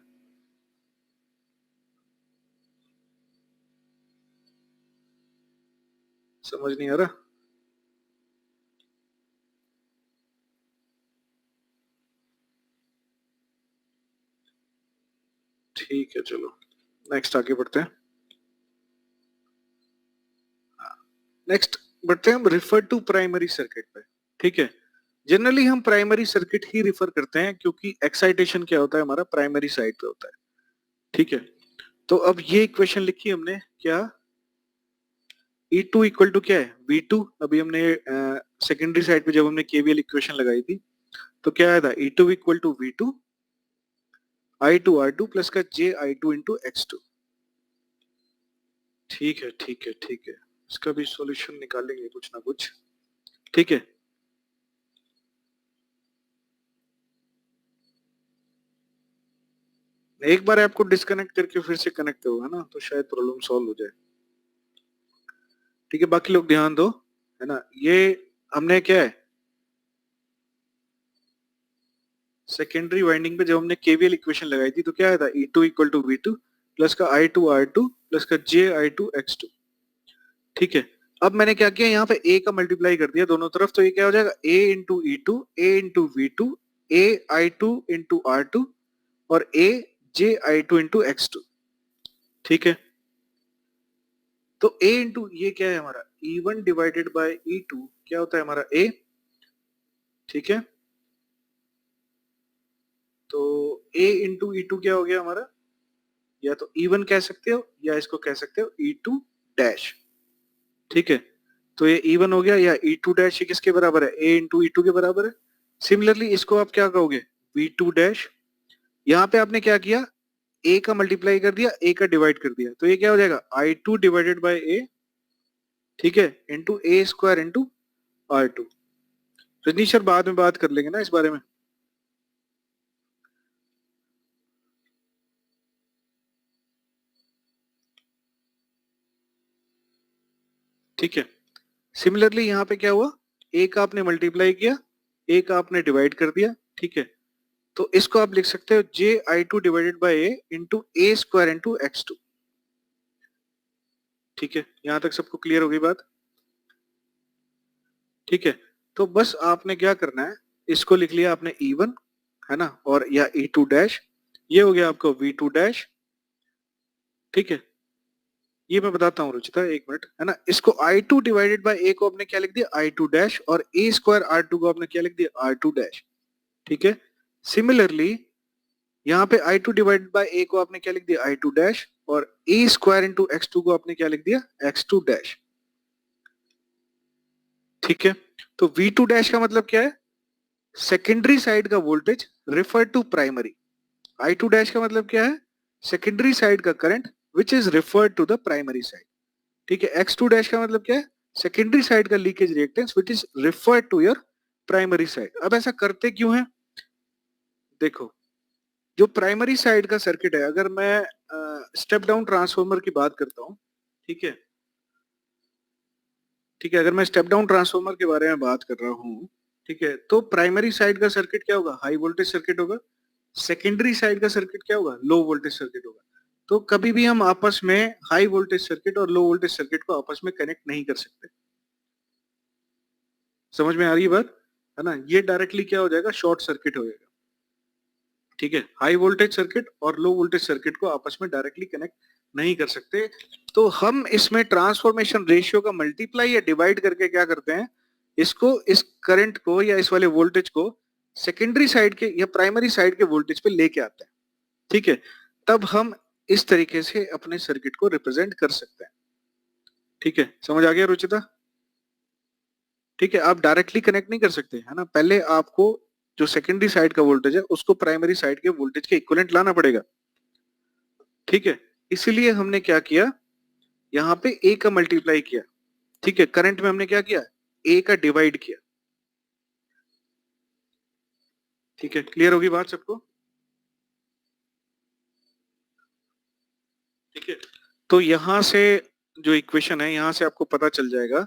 समझ नहीं आ रहा? ठीक है, चलो नेक्स्ट आगे बढ़ते हैं। नेक्स्ट बढ़ते हैं हम रिफर टू प्राइमरी सर्किट पे। ठीक है, जनरली हम प्राइमरी सर्किट ही रिफर करते हैं क्योंकि एक्साइटेशन क्या होता है हमारा प्राइमरी साइड पे होता है। ठीक है, तो अब ये इक्वेशन लिखी हमने क्या, E2 इक्वल टू क्या है V2। अभी हमने सेकेंडरी साइड पे जब हमने KVL इक्वेशन लगाई थी तो क्या आया था, E2 equal to V2 I2 R2 plus का JI2 इंटू X2। ठीक है, ठीक है, ठीक है, इसका भी सॉल्यूशन निकालेंगे कुछ ना कुछ। ठीक है, एक बार आपको डिस्कनेक्ट करके फिर से कनेक्ट होगा ना तो शायद प्रॉब्लम सॉल्व हो जाए। ठीक है, बाकी लोग ध्यान दो, है ना। ये हमने क्या है, सेकेंडरी वाइंडिंग पे जब हमने केवीएल इक्वेशन लगाई थी तो क्या आया था, E2 equal to V2 plus का I2 R2 प्लस का JI2 X2। ठीक है, अब मैंने क्या किया, यहाँ पे A का मल्टीप्लाई कर दिया दोनों तरफ, तो ये क्या हो जाएगा A into E2, A into V2, A I2 into R2 और A JI2 इंटू X2। ठीक है, तो A इंटू ये क्या है हमारा E1 डिवाइडेड बाय E2 क्या होता है हमारा A। ठीक है, तो A इंटू E2 क्या हो गया हमारा, या तो E1 कह सकते हो या इसको कह सकते हो E2 डैश। ठीक है, तो ये E1 हो गया, या E2 डैश ये किसके बराबर है, A इंटू E2 के बराबर है। सिमिलरली इसको आप क्या कहोगे, V2 डैश। यहाँ पे आपने क्या किया, A का मल्टीप्लाई कर दिया, A का डिवाइड कर दिया, तो ये क्या हो जाएगा I2 डिवाइडेड बाय A। ठीक है, into A square into R2। Rajneesh sir बाद में बात कर लेंगे ना इस बारे में। ठीक है, सिमिलरली यहाँ पे क्या हुआ, A का आपने मल्टीप्लाई किया, A का आपने डिवाइड कर दिया। ठीक है, तो इसको आप लिख सकते हो JI2 divided by A into A square into X2। ठीक है, यहां तक सबको क्लियर हो गई बात? ठीक है, तो बस आपने क्या करना है, इसको लिख लिया आपने E1, है ना, और या E2 डैश, ये हो गया आपको V2 डैश। ठीक है, ये मैं बताता हूँ रुचिता, एक मिनट, है ना। इसको I2 डिवाइडेड बाय A को आपने क्या लिख दिया I2 डैश, और A स्क्वायर R2 को आपने क्या लिख दिया R2 डैश। ठीक है, सिमिलरली यहाँ पे I2 डिवाइडेड बाय A को आपने क्या लिख दिया I2 डैश, और A स्क्वायर इंटू X2 को आपने क्या लिख दिया X2 डैश। ठीक है, तो V2 डैश का मतलब क्या है, सेकेंडरी साइड का voltage refer to primary. I2 dash का मतलब क्या है, सेकेंडरी साइड का current which is referred to the primary side. ठीक है, X2 डैश का मतलब क्या है, सेकेंडरी साइड का leakage reactance which is referred to your primary side. अब ऐसा करते क्यों है? देखो, जो प्राइमरी साइड का सर्किट है, अगर मैं स्टेप डाउन ट्रांसफार्मर की बात करता हूँ, ठीक है, ठीक है, अगर मैं स्टेप डाउन ट्रांसफार्मर के बारे में बात कर रहा हूँ, ठीक है, तो प्राइमरी साइड का सर्किट क्या होगा? हाई वोल्टेज सर्किट होगा। सेकेंडरी साइड का सर्किट क्या होगा? लो वोल्टेज सर्किट होगा। तो कभी भी हम आपस में हाई वोल्टेज सर्किट और लो वोल्टेज सर्किट को आपस में कनेक्ट नहीं कर सकते। समझ में आ रही है बात? है ना? ये डायरेक्टली क्या हो जाएगा? शॉर्ट सर्किट हो जाएगा। ठीक है, हाई वोल्टेज सर्किट और लो वोल्टेज सर्किट को आपस में डायरेक्टली कनेक्ट नहीं कर सकते। तो हम इसमें ट्रांसफॉर्मेशन रेशियो का मल्टीप्लाई या डिवाइड करके क्या करते हैं, इसको, इस करंट को या इस वाले वोल्टेज को सेकेंडरी साइड के या प्राइमरी साइड के वोल्टेज पे लेके आते हैं। ठीक है, तब हम इस तरीके से अपने सर्किट को रिप्रेजेंट कर सकते हैं। ठीक है, समझ आ गया रुचिता? ठीक है, आप डायरेक्टली कनेक्ट नहीं कर सकते, है ना? पहले आपको जो सेकेंडरी साइड का वोल्टेज है उसको प्राइमरी साइड के वोल्टेज के इक्विवेलेंट लाना पड़ेगा। ठीक है, इसीलिए हमने क्या किया, यहाँ पे ए का मल्टीप्लाई किया। ठीक है, करंट में हमने क्या किया? ए का डिवाइड किया। ठीक है, क्लियर होगी बात सबको? ठीक है, तो यहां से जो इक्वेशन है, यहां से आपको पता चल जाएगा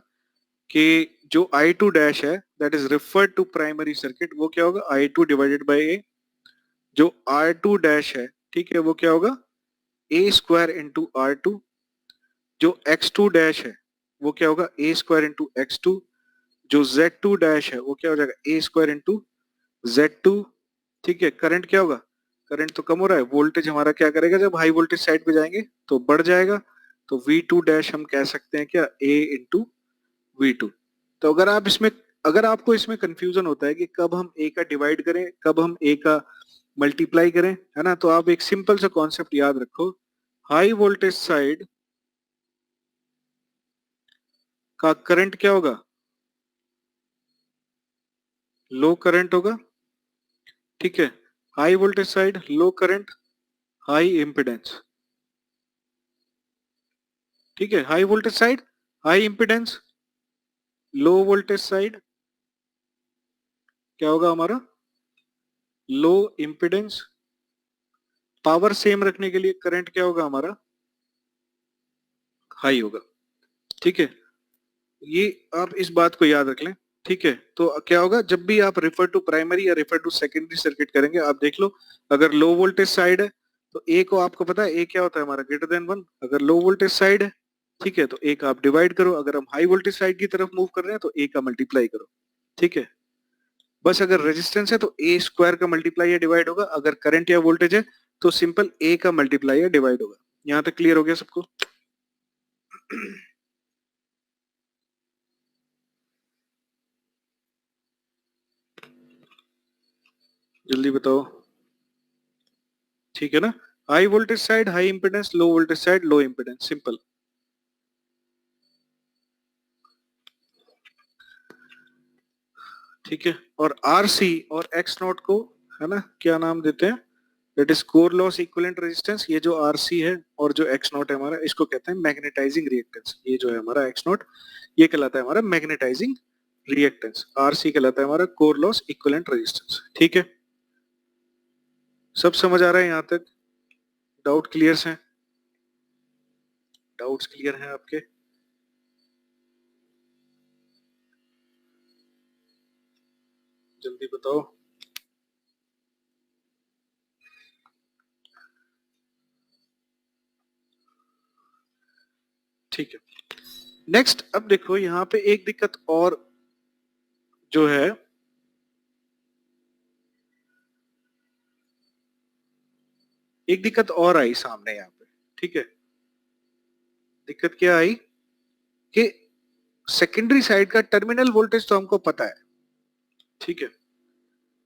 कि जो I2 डैश है that is referred to primary circuit, वो क्या होगा? I2 डिवाइडेड बाय ए। जो R2 डैश है, ठीक है, वो क्या होगा? ए स्क्वायर इंटू R2। जो X2 डैश है वो क्या होगा? ए स्क्वायर इंटू X2। जो Z2 डैश है वो क्या हो जाएगा? ए स्क्वायर इंटू Z2। ठीक है, करंट क्या होगा? करंट तो कम हो रहा है, वोल्टेज हमारा क्या करेगा? जब हाई वोल्टेज साइड पे जाएंगे तो बढ़ जाएगा। तो V2 डैश हम कह सकते हैं क्या? A into V2। तो अगर आपको इसमें कंफ्यूजन होता है कि कब हम A का डिवाइड करें, कब हम A का मल्टीप्लाई करें, है ना, तो आप एक सिंपल सा कॉन्सेप्ट याद रखो। हाई वोल्टेज साइड का करंट क्या होगा? लो करंट होगा। ठीक है, हाई वोल्टेज साइड लो करंट, हाई इम्पिडेंस। ठीक है, high voltage side high impedance, लो वोल्टेज साइड क्या होगा हमारा? लो इम्पिडेंस। पावर सेम रखने के लिए करंट क्या होगा हमारा? हाई होगा। ठीक है, ये आप इस बात को याद रख लें। ठीक है, तो क्या होगा जब भी आप रेफर टू प्राइमरी या रेफर टू सेकेंडरी सर्किट करेंगे, आप देख लो, अगर लो वोल्टेज साइड है तो ए को आपको पता है ए क्या होता है हमारा? Greater than 1। अगर लो वोल्टेज साइड है, ठीक है, तो ए का आप डिवाइड करो। अगर हम हाई वोल्टेज साइड की तरफ मूव कर रहे हैं तो ए का मल्टीप्लाई करो। ठीक है, बस अगर रेजिस्टेंस है तो ए स्क्वायर का मल्टीप्लाई या डिवाइड होगा। अगर करंट या वोल्टेज है तो सिंपल ए का मल्टीप्लाई या डिवाइड होगा। यहां तक क्लियर हो गया सबको? जल्दी बताओ। ठीक है ना? High voltage side high impedance, low voltage side low impedance, simple. ठीक है, और आरसी और एक्स नॉट को, है ना, क्या नाम देते हैं? That is core loss equivalent resistance. ये जो आरसी है और जो एक्स नॉट है हमारा, इसको कहते हैं मैग्नेटाइजिंग रिएक्टेंस। ये जो है हमारा एक्स नॉट, ये कहलाता है हमारा मैग्नेटाइजिंग रिएक्टेंस। आरसी कहलाता है हमारा कोर लॉस इक्विवेलेंट रेजिस्टेंस। ठीक है, सब समझ आ रहा है यहां तक? डाउट क्लियर हैं? डाउट्स क्लियर हैं आपके? जल्दी बताओ। ठीक है, नेक्स्ट अब देखो यहाँ पे एक दिक्कत और जो है, एक दिक्कत और आई सामने यहाँ पे। ठीक है, दिक्कत क्या आई कि सेकेंडरी साइड का टर्मिनल वोल्टेज तो हमको पता है। ठीक है,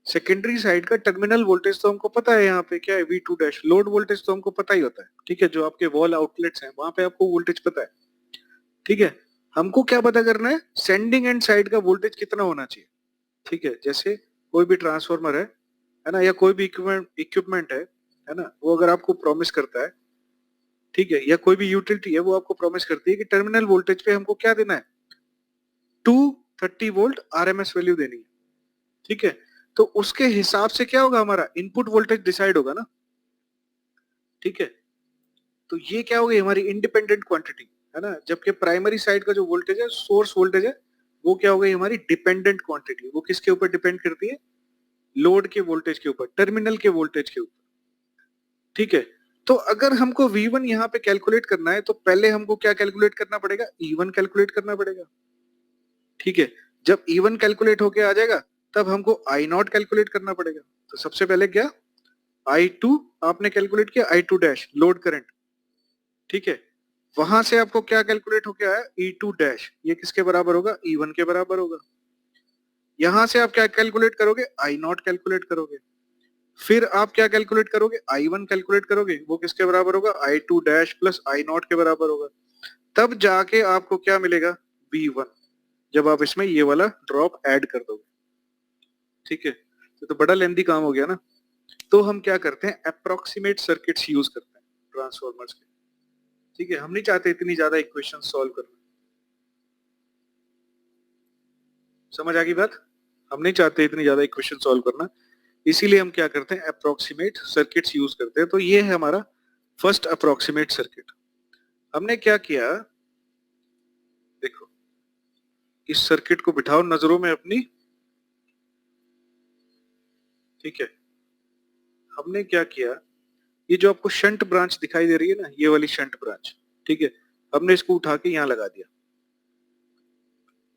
सेकेंडरी साइड का टर्मिनल वोल्टेज तो हमको पता है। यहाँ पे क्या है? V2 dash. लोड वोल्टेज तो हमको पता ही होता है। ठीक है, जो आपके वॉल आउटलेट्स हैं वहां पे आपको वोल्टेज पता है। ठीक है, हमको क्या पता करना है? सेंडिंग एंड साइड का वोल्टेज कितना होना चाहिए। ठीक है, जैसे कोई भी ट्रांसफार्मर है ना, या कोई भी इक्विपमेंट है ना, वो अगर आपको प्रॉमिस करता है, ठीक है, या कोई भी यूटिलिटी है वो आपको प्रॉमिस करती है कि टर्मिनल वोल्टेज पे हमको क्या देना है? 230 वोल्ट आरएमएस वैल्यू देनी है। ठीक है, तो उसके हिसाब से क्या होगा, हमारा इनपुट वोल्टेज डिसाइड होगा ना, ठीक है। तो ये क्या हो गई हमारी इंडिपेंडेंट क्वांटिटी, है ना, जबकि प्राइमरी साइड का जो वोल्टेज है, सोर्स वोल्टेज है, वो क्या हो गई हमारी डिपेंडेंट क्वांटिटी। वो किसके ऊपर डिपेंड करती है, लोड के वोल्टेज के ऊपर, टर्मिनल के वोल्टेज के ऊपर, ठीक है। तो अगर हमको V1 यहाँ पे कैलकुलेट करना है तो पहले हमको क्या कैलकुलेट करना पड़ेगा, E1 कैलकुलेट करना पड़ेगा, ठीक है। जब E1 कैलकुलेट होके आ जाएगा तब हमको I0 कैलकुलेट करना पड़ेगा। तो सबसे पहले क्या, I2 आपने कैलकुलेट किया, I2 डैश लोड करंट, ठीक है। वहां से आपको क्या कैलकुलेट होके आया, E2 डैश, ये किसके बराबर होगा, E1 के बराबर होगा। यहां से आप क्या कैलकुलेट करोगे, I0 कैलकुलेट करोगे। फिर आप क्या कैलकुलेट करोगे, I1 कैलकुलेट करोगे, वो किसके बराबर होगा, I2 डैश प्लस I0 के बराबर होगा। तब जाके आपको क्या मिलेगा, V1, जब आप इसमें ये वाला ड्रॉप ऐड कर दोगे, ठीक है। तो बड़ा लेंथी काम हो गया ना। तो हम क्या करते हैं, अप्रोक्सीमेट सर्किट्स यूज करते हैं ट्रांसफॉर्मर्स के, ठीक है। हम नहीं चाहते इतनी ज्यादा इक्वेशन सॉल्व करना, समझ आ गई बात, हम नहीं चाहते इतनी ज्यादा इक्वेशन सॉल्व करना, इसीलिए हम क्या करते हैं, अप्रोक्सीमेट सर्किट्स यूज करते हैं। तो ये है हमारा फर्स्ट अप्रोक्सीमेट सर्किट। हमने क्या किया, देखो इस सर्किट को बिठाओ नजरों में अपनी, ठीक है। हमने क्या किया, ये जो आपको शंट ब्रांच दिखाई दे रही है ना, ये वाली शंट ब्रांच, ठीक है, हमने इसको उठा के यहाँ लगा दिया,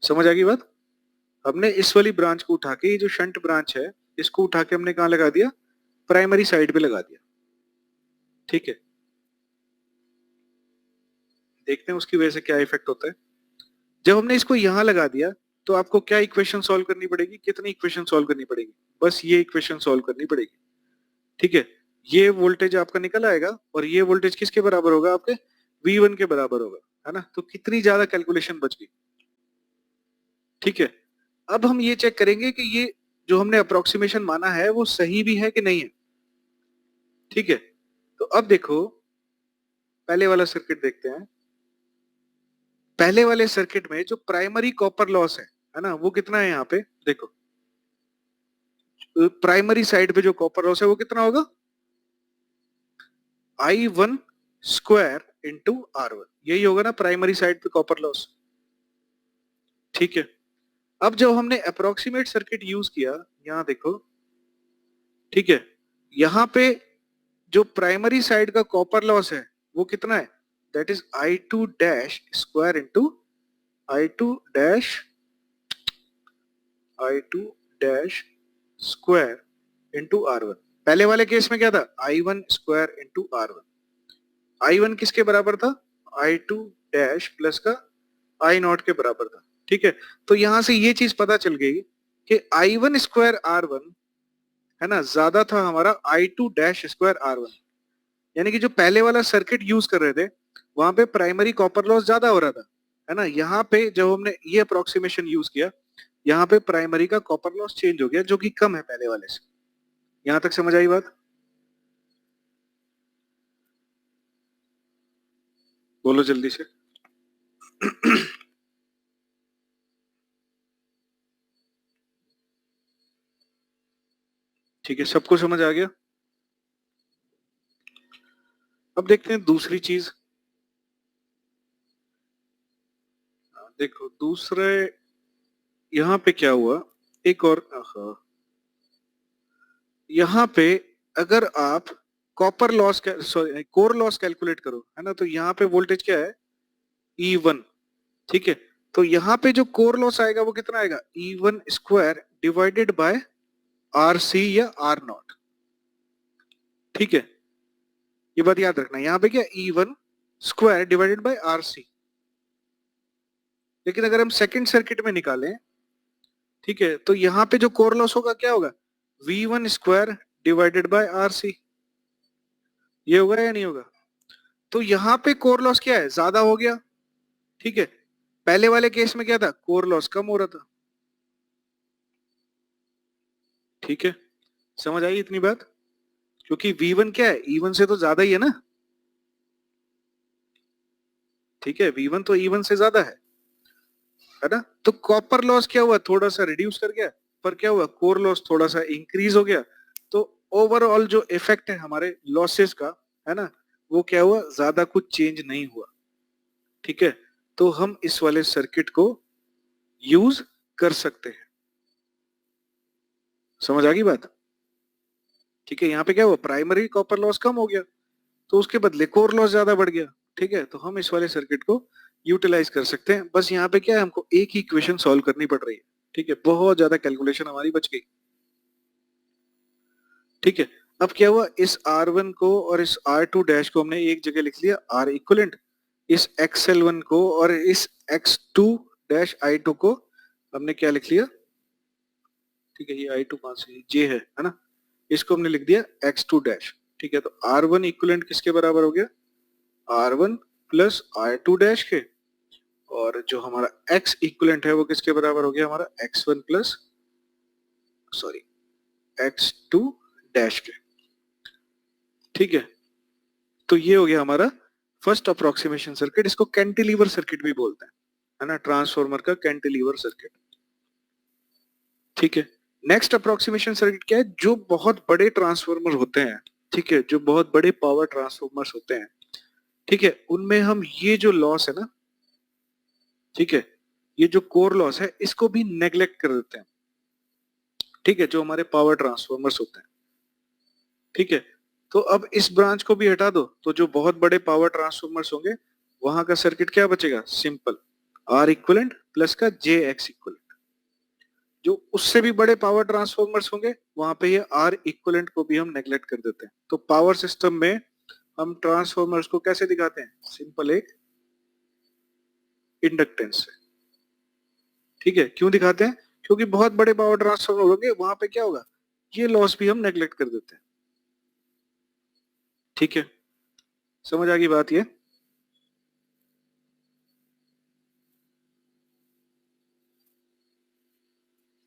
समझ आ गई बात। हमने इस वाली ब्रांच को उठा के, ये जो शंट ब्रांच है, इसको उठा के हमने कहाँ लगा दिया, प्राइमरी साइड पे लगा दिया, ठीक है। देखते हैं उसकी वजह से क्या इफेक्ट होता है। जब हमने इसको यहां लगा दिया तो आपको क्या इक्वेशन सॉल्व करनी पड़ेगी, कितनी इक्वेशन सॉल्व करनी पड़ेगी, बस ये इक्वेशन सॉल्व करनी पड़ेगी, ठीक है। ये वोल्टेज आपका निकल आएगा और ये वोल्टेज किसके बराबर होगा, आपके V1 के बराबर होगा, है ना। तो कितनी ज्यादा कैलकुलेशन बच गई, ठीक है। अब हम ये चेक करेंगे कि ये जो हमने अप्रोक्सीमेशन माना है वो सही भी है कि नहीं है, ठीक है। तो अब देखो पहले वाला सर्किट देखते हैं। पहले वाले सर्किट में जो प्राइमरी कॉपर लॉस है ना, वो कितना है, यहाँ पे देखो प्राइमरी साइड पे जो कॉपर लॉस है वो कितना होगा, I1 स्क्वायर इंटू R1, यही होगा ना प्राइमरी साइड पे कॉपर लॉस, ठीक है। अब जब हमने अप्रोक्सीमेट सर्किट यूज किया, यहां देखो, ठीक है, यहां पे जो प्राइमरी साइड का कॉपर लॉस है वो कितना है, that is I2 dash square into I2 dash I2 dash square into R1। पहले वाले केस में क्या था, I1 square into R1। I1 किसके बराबर था, I2 डैश प्लस का I0 के बराबर था, ठीक है। तो यहां से ये चीज पता चल गई कि I1 स्क्वायर R1, है ना, ज्यादा था हमारा I2 डैश स्क्वायर R1। यानी कि जो पहले वाला सर्किट यूज कर रहे थे वहां पे प्राइमरी कॉपर लॉस ज्यादा हो रहा था, है ना। यहाँ पे जब हमने ये अप्रोक्सीमेशन यूज किया, यहाँ पे प्राइमरी का कॉपर लॉस चेंज हो गया, जो कि कम है पहले वाले से। यहां तक समझ आई बात, बोलो जल्दी से। ठीक है, सबको समझ आ गया। अब देखते हैं दूसरी चीज। देखो दूसरे यहाँ पे क्या हुआ, एक और यहाँ पे अगर आप copper loss sorry core loss calculate करो, है ना, तो यहाँ पे वोल्टेज क्या है, E1, ठीक है। तो यहाँ पे जो कोर लॉस आएगा वो कितना आएगा, E1 square divided by RC या R0, ठीक है। ये बात याद रखना, यहाँ पे क्या, E1 square divided by RC। लेकिन अगर हम सेकंड सर्किट में निकालें, ठीक है, तो यहाँ पे जो कोर लॉस होगा क्या होगा, V1 square divided by RC। ये होगा या नहीं होगा। तो यहाँ पे कोर लॉस क्या है, ज्यादा हो गया, ठीक है। पहले वाले केस में क्या था, कोर लॉस कम हो रहा था, ठीक है। समझ आई इतनी बात, क्योंकि V1 क्या है, E1 से तो ज्यादा ही है ना, ठीक है। V1 तो E1 से ज्यादा है ना। तो कॉपर लॉस क्या हुआ, थोड़ा सा रिड्यूस कर गया, पर क्या हुआ, कोर लॉस थोड़ा सा इंक्रीज हो गया, तो ओवरऑल जो इफेक्ट है हमारे लॉसेस का, है ना, वो क्या हुआ, ज्यादा कुछ चेंज नहीं हुआ। ठीक है, तो हम इस वाले सर्किट को यूज कर सकते हैं। समझ आ गई बात? ठीक है, यहाँ पे क्या हुआ, प्राइमरी कॉपर लॉस कम हो गया, तो उसके बदले कोर लॉस ज्यादा बढ़ गया। ठीक है, तो हम इस वाले सर्किट को यूटिलाइज कर सकते हैं। बस यहाँ पे क्या है, हमको एक ही इक्वेशन सॉल्व करनी पड़ रही है। ठीक है, बहुत ज्यादा कैलकुलेशन हमारी बच गई। ठीक है, अब क्या हुआ, इस R1 को और इस R2 डैश को हमने एक जगह लिख लिया R इक्वलेंट, इस XL1 को और इस X2 डैश I2 को हमने क्या लिख लिया, ठीक है, ये I2 कहां से, J है ना, इसको हमने लिख दिया X2 डैश। ठीक है, तो R1 इक्वलेंट किसके बराबर हो गया, R1 प्लस R2 डैश के, और जो हमारा X इक्वलेंट है वो किसके बराबर हो गया, हमारा X1 plus sorry X2 dash के। ठीक है, तो ये हो गया हमारा फर्स्ट अप्रोक्सीमेशन सर्किट। इसको कैंटिलीवर सर्किट भी बोलते हैं, है ना, ट्रांसफार्मर का कैंटिलीवर सर्किट। ठीक है, नेक्स्ट अप्रोक्सीमेशन सर्किट क्या है, जो बहुत बड़े ट्रांसफार्मर होते हैं, ठीक है, जो बहुत बड़े पावर ट्रांसफार्मर्स होते हैं, ठीक है, उनमें हम ये जो लॉस है ना, ठीक है, ये जो कोर लॉस है इसको भी नेग्लेक्ट कर देते हैं। ठीक है, जो हमारे पावर ट्रांसफार्मर्स होते हैं। ठीक है, तो अब इस ब्रांच को भी हटा दो, तो जो बहुत बड़े पावर ट्रांसफार्मर्स होंगे वहां का सर्किट क्या बचेगा, सिंपल आर इक्वलेंट प्लस का जे एक्स इक्वलेंट। जो उससे भी बड़े पावर ट्रांसफार्मर्स होंगे वहां पे ये आर इक्वलेंट को भी हम नेग्लेक्ट कर देते हैं। तो पावर सिस्टम में हम ट्रांसफार्मर्स को कैसे दिखाते हैं, सिंपल एक इंडक्टेंस से। ठीक है, क्यों दिखाते हैं, क्योंकि बहुत बड़े पावर ट्रांसफार्मर होंगे वहां पे क्या होगा, ये लॉस भी हम नेग्लेक्ट कर देते हैं। ठीक है, समझ आ गई बात ये?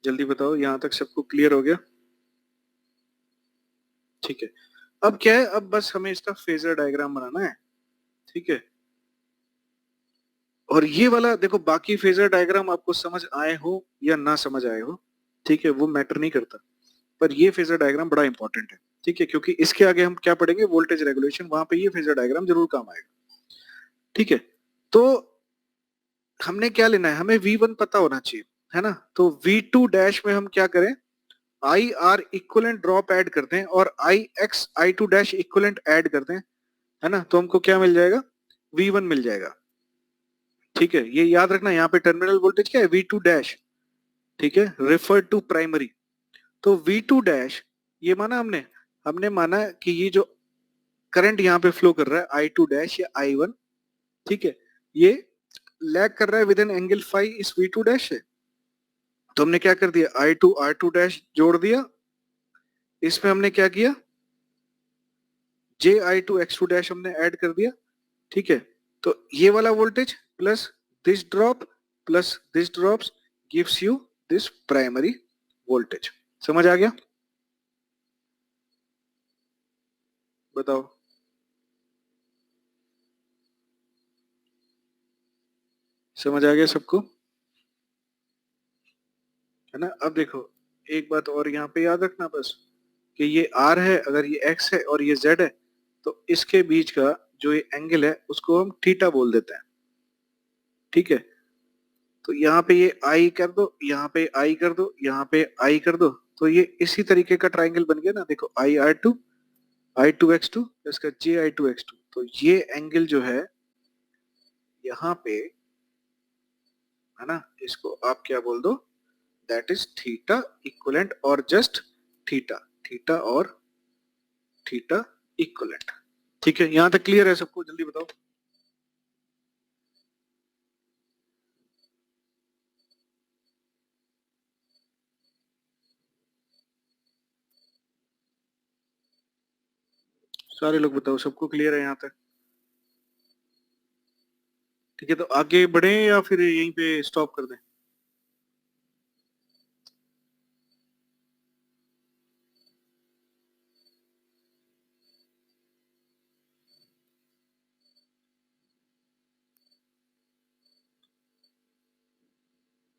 जल्दी बताओ, यहां तक सबको क्लियर हो गया? ठीक है, अब क्या है, अब बस हमें इसका फेजर डायग्राम बनाना है। ठीक है, और ये वाला देखो, बाकी फेजर डायग्राम आपको समझ आए हो या ना समझ आए हो, ठीक है, वो मैटर नहीं करता, पर ये फेजर डायग्राम बड़ा इंपॉर्टेंट है। ठीक है, क्योंकि इसके आगे हम क्या पढ़ेंगे, वोल्टेज रेगुलेशन, वहां पे ये फेजर डायग्राम जरूर काम आएगा। ठीक है, तो हमने क्या लेना है, हमें V1 पता होना चाहिए, है ना, तो V2 डैश में हम क्या करें, I R equivalent drop add करते हैं और I X I two dash equivalent add करते हैं, है ना, तो हमको क्या मिल जाएगा, V1 मिल जाएगा। ठीक है, ये याद रखना, यहाँ पे टर्मिनल वोल्टेज क्या है, V2 डैश। ठीक है, रेफर टू प्राइमरी। तो V2 डैश ये माना हमने, हमने माना कि ये जो करंट यहाँ पे फ्लो कर रहा है I2 डैश या I1, ठीक है, ये लैग कर रहा है विद एन एंगल फाई इस V2 डैश से। तो हमने क्या कर दिया, I2 R2 डैश जोड़ दिया, इसमें हमने क्या किया, JI2 X2 डैश हमने ऐड कर दिया। ठीक है, तो ये वाला voltage plus this drop plus this drops gives you this primary voltage. समझ आ गया? बताओ। समझ आ गया सबको, है ना? अब देखो, एक बात और यहाँ पे याद रखना बस, कि ये R है, अगर ये X है और ये Z है, तो इसके बीच का जो ये एंगल है उसको हम थीटा बोल देते हैं। ठीक है, तो यहाँ पे ये I कर दो, यहाँ पे I कर दो, यहाँ पे I कर दो, तो ये इसी तरीके का ट्राइंगल बन गया ना। देखो, I2 X2 इसका JI2 X2, तो ये एंगल जो है यहाँ पे, है ना, इसको आप क्या बोल दो, दैट इज थीटा इक्वलेंट और जस्ट थीटा, थीटा और थीटा इक्वलेंट। ठीक है, यहां तक क्लियर है सबको? जल्दी बताओ। सारे लोग बताओ, सबको क्लियर है यहाँ तक? ठीक है, तो आगे बढ़े या फिर यहीं पे स्टॉप कर दें?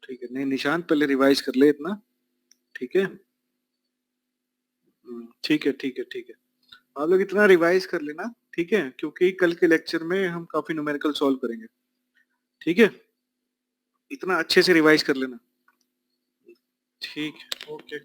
ठीक है, नहीं निशांत, पहले रिवाइज कर ले इतना। ठीक है? ठीक है, ठीक है, ठीक है। आप लोग इतना रिवाइज कर लेना, ठीक है? क्योंकि कल के लेक्चर में हम काफी न्यूमेरिकल सॉल्व करेंगे, ठीक है? इतना अच्छे से रिवाइज कर लेना। ठीक है, ओके।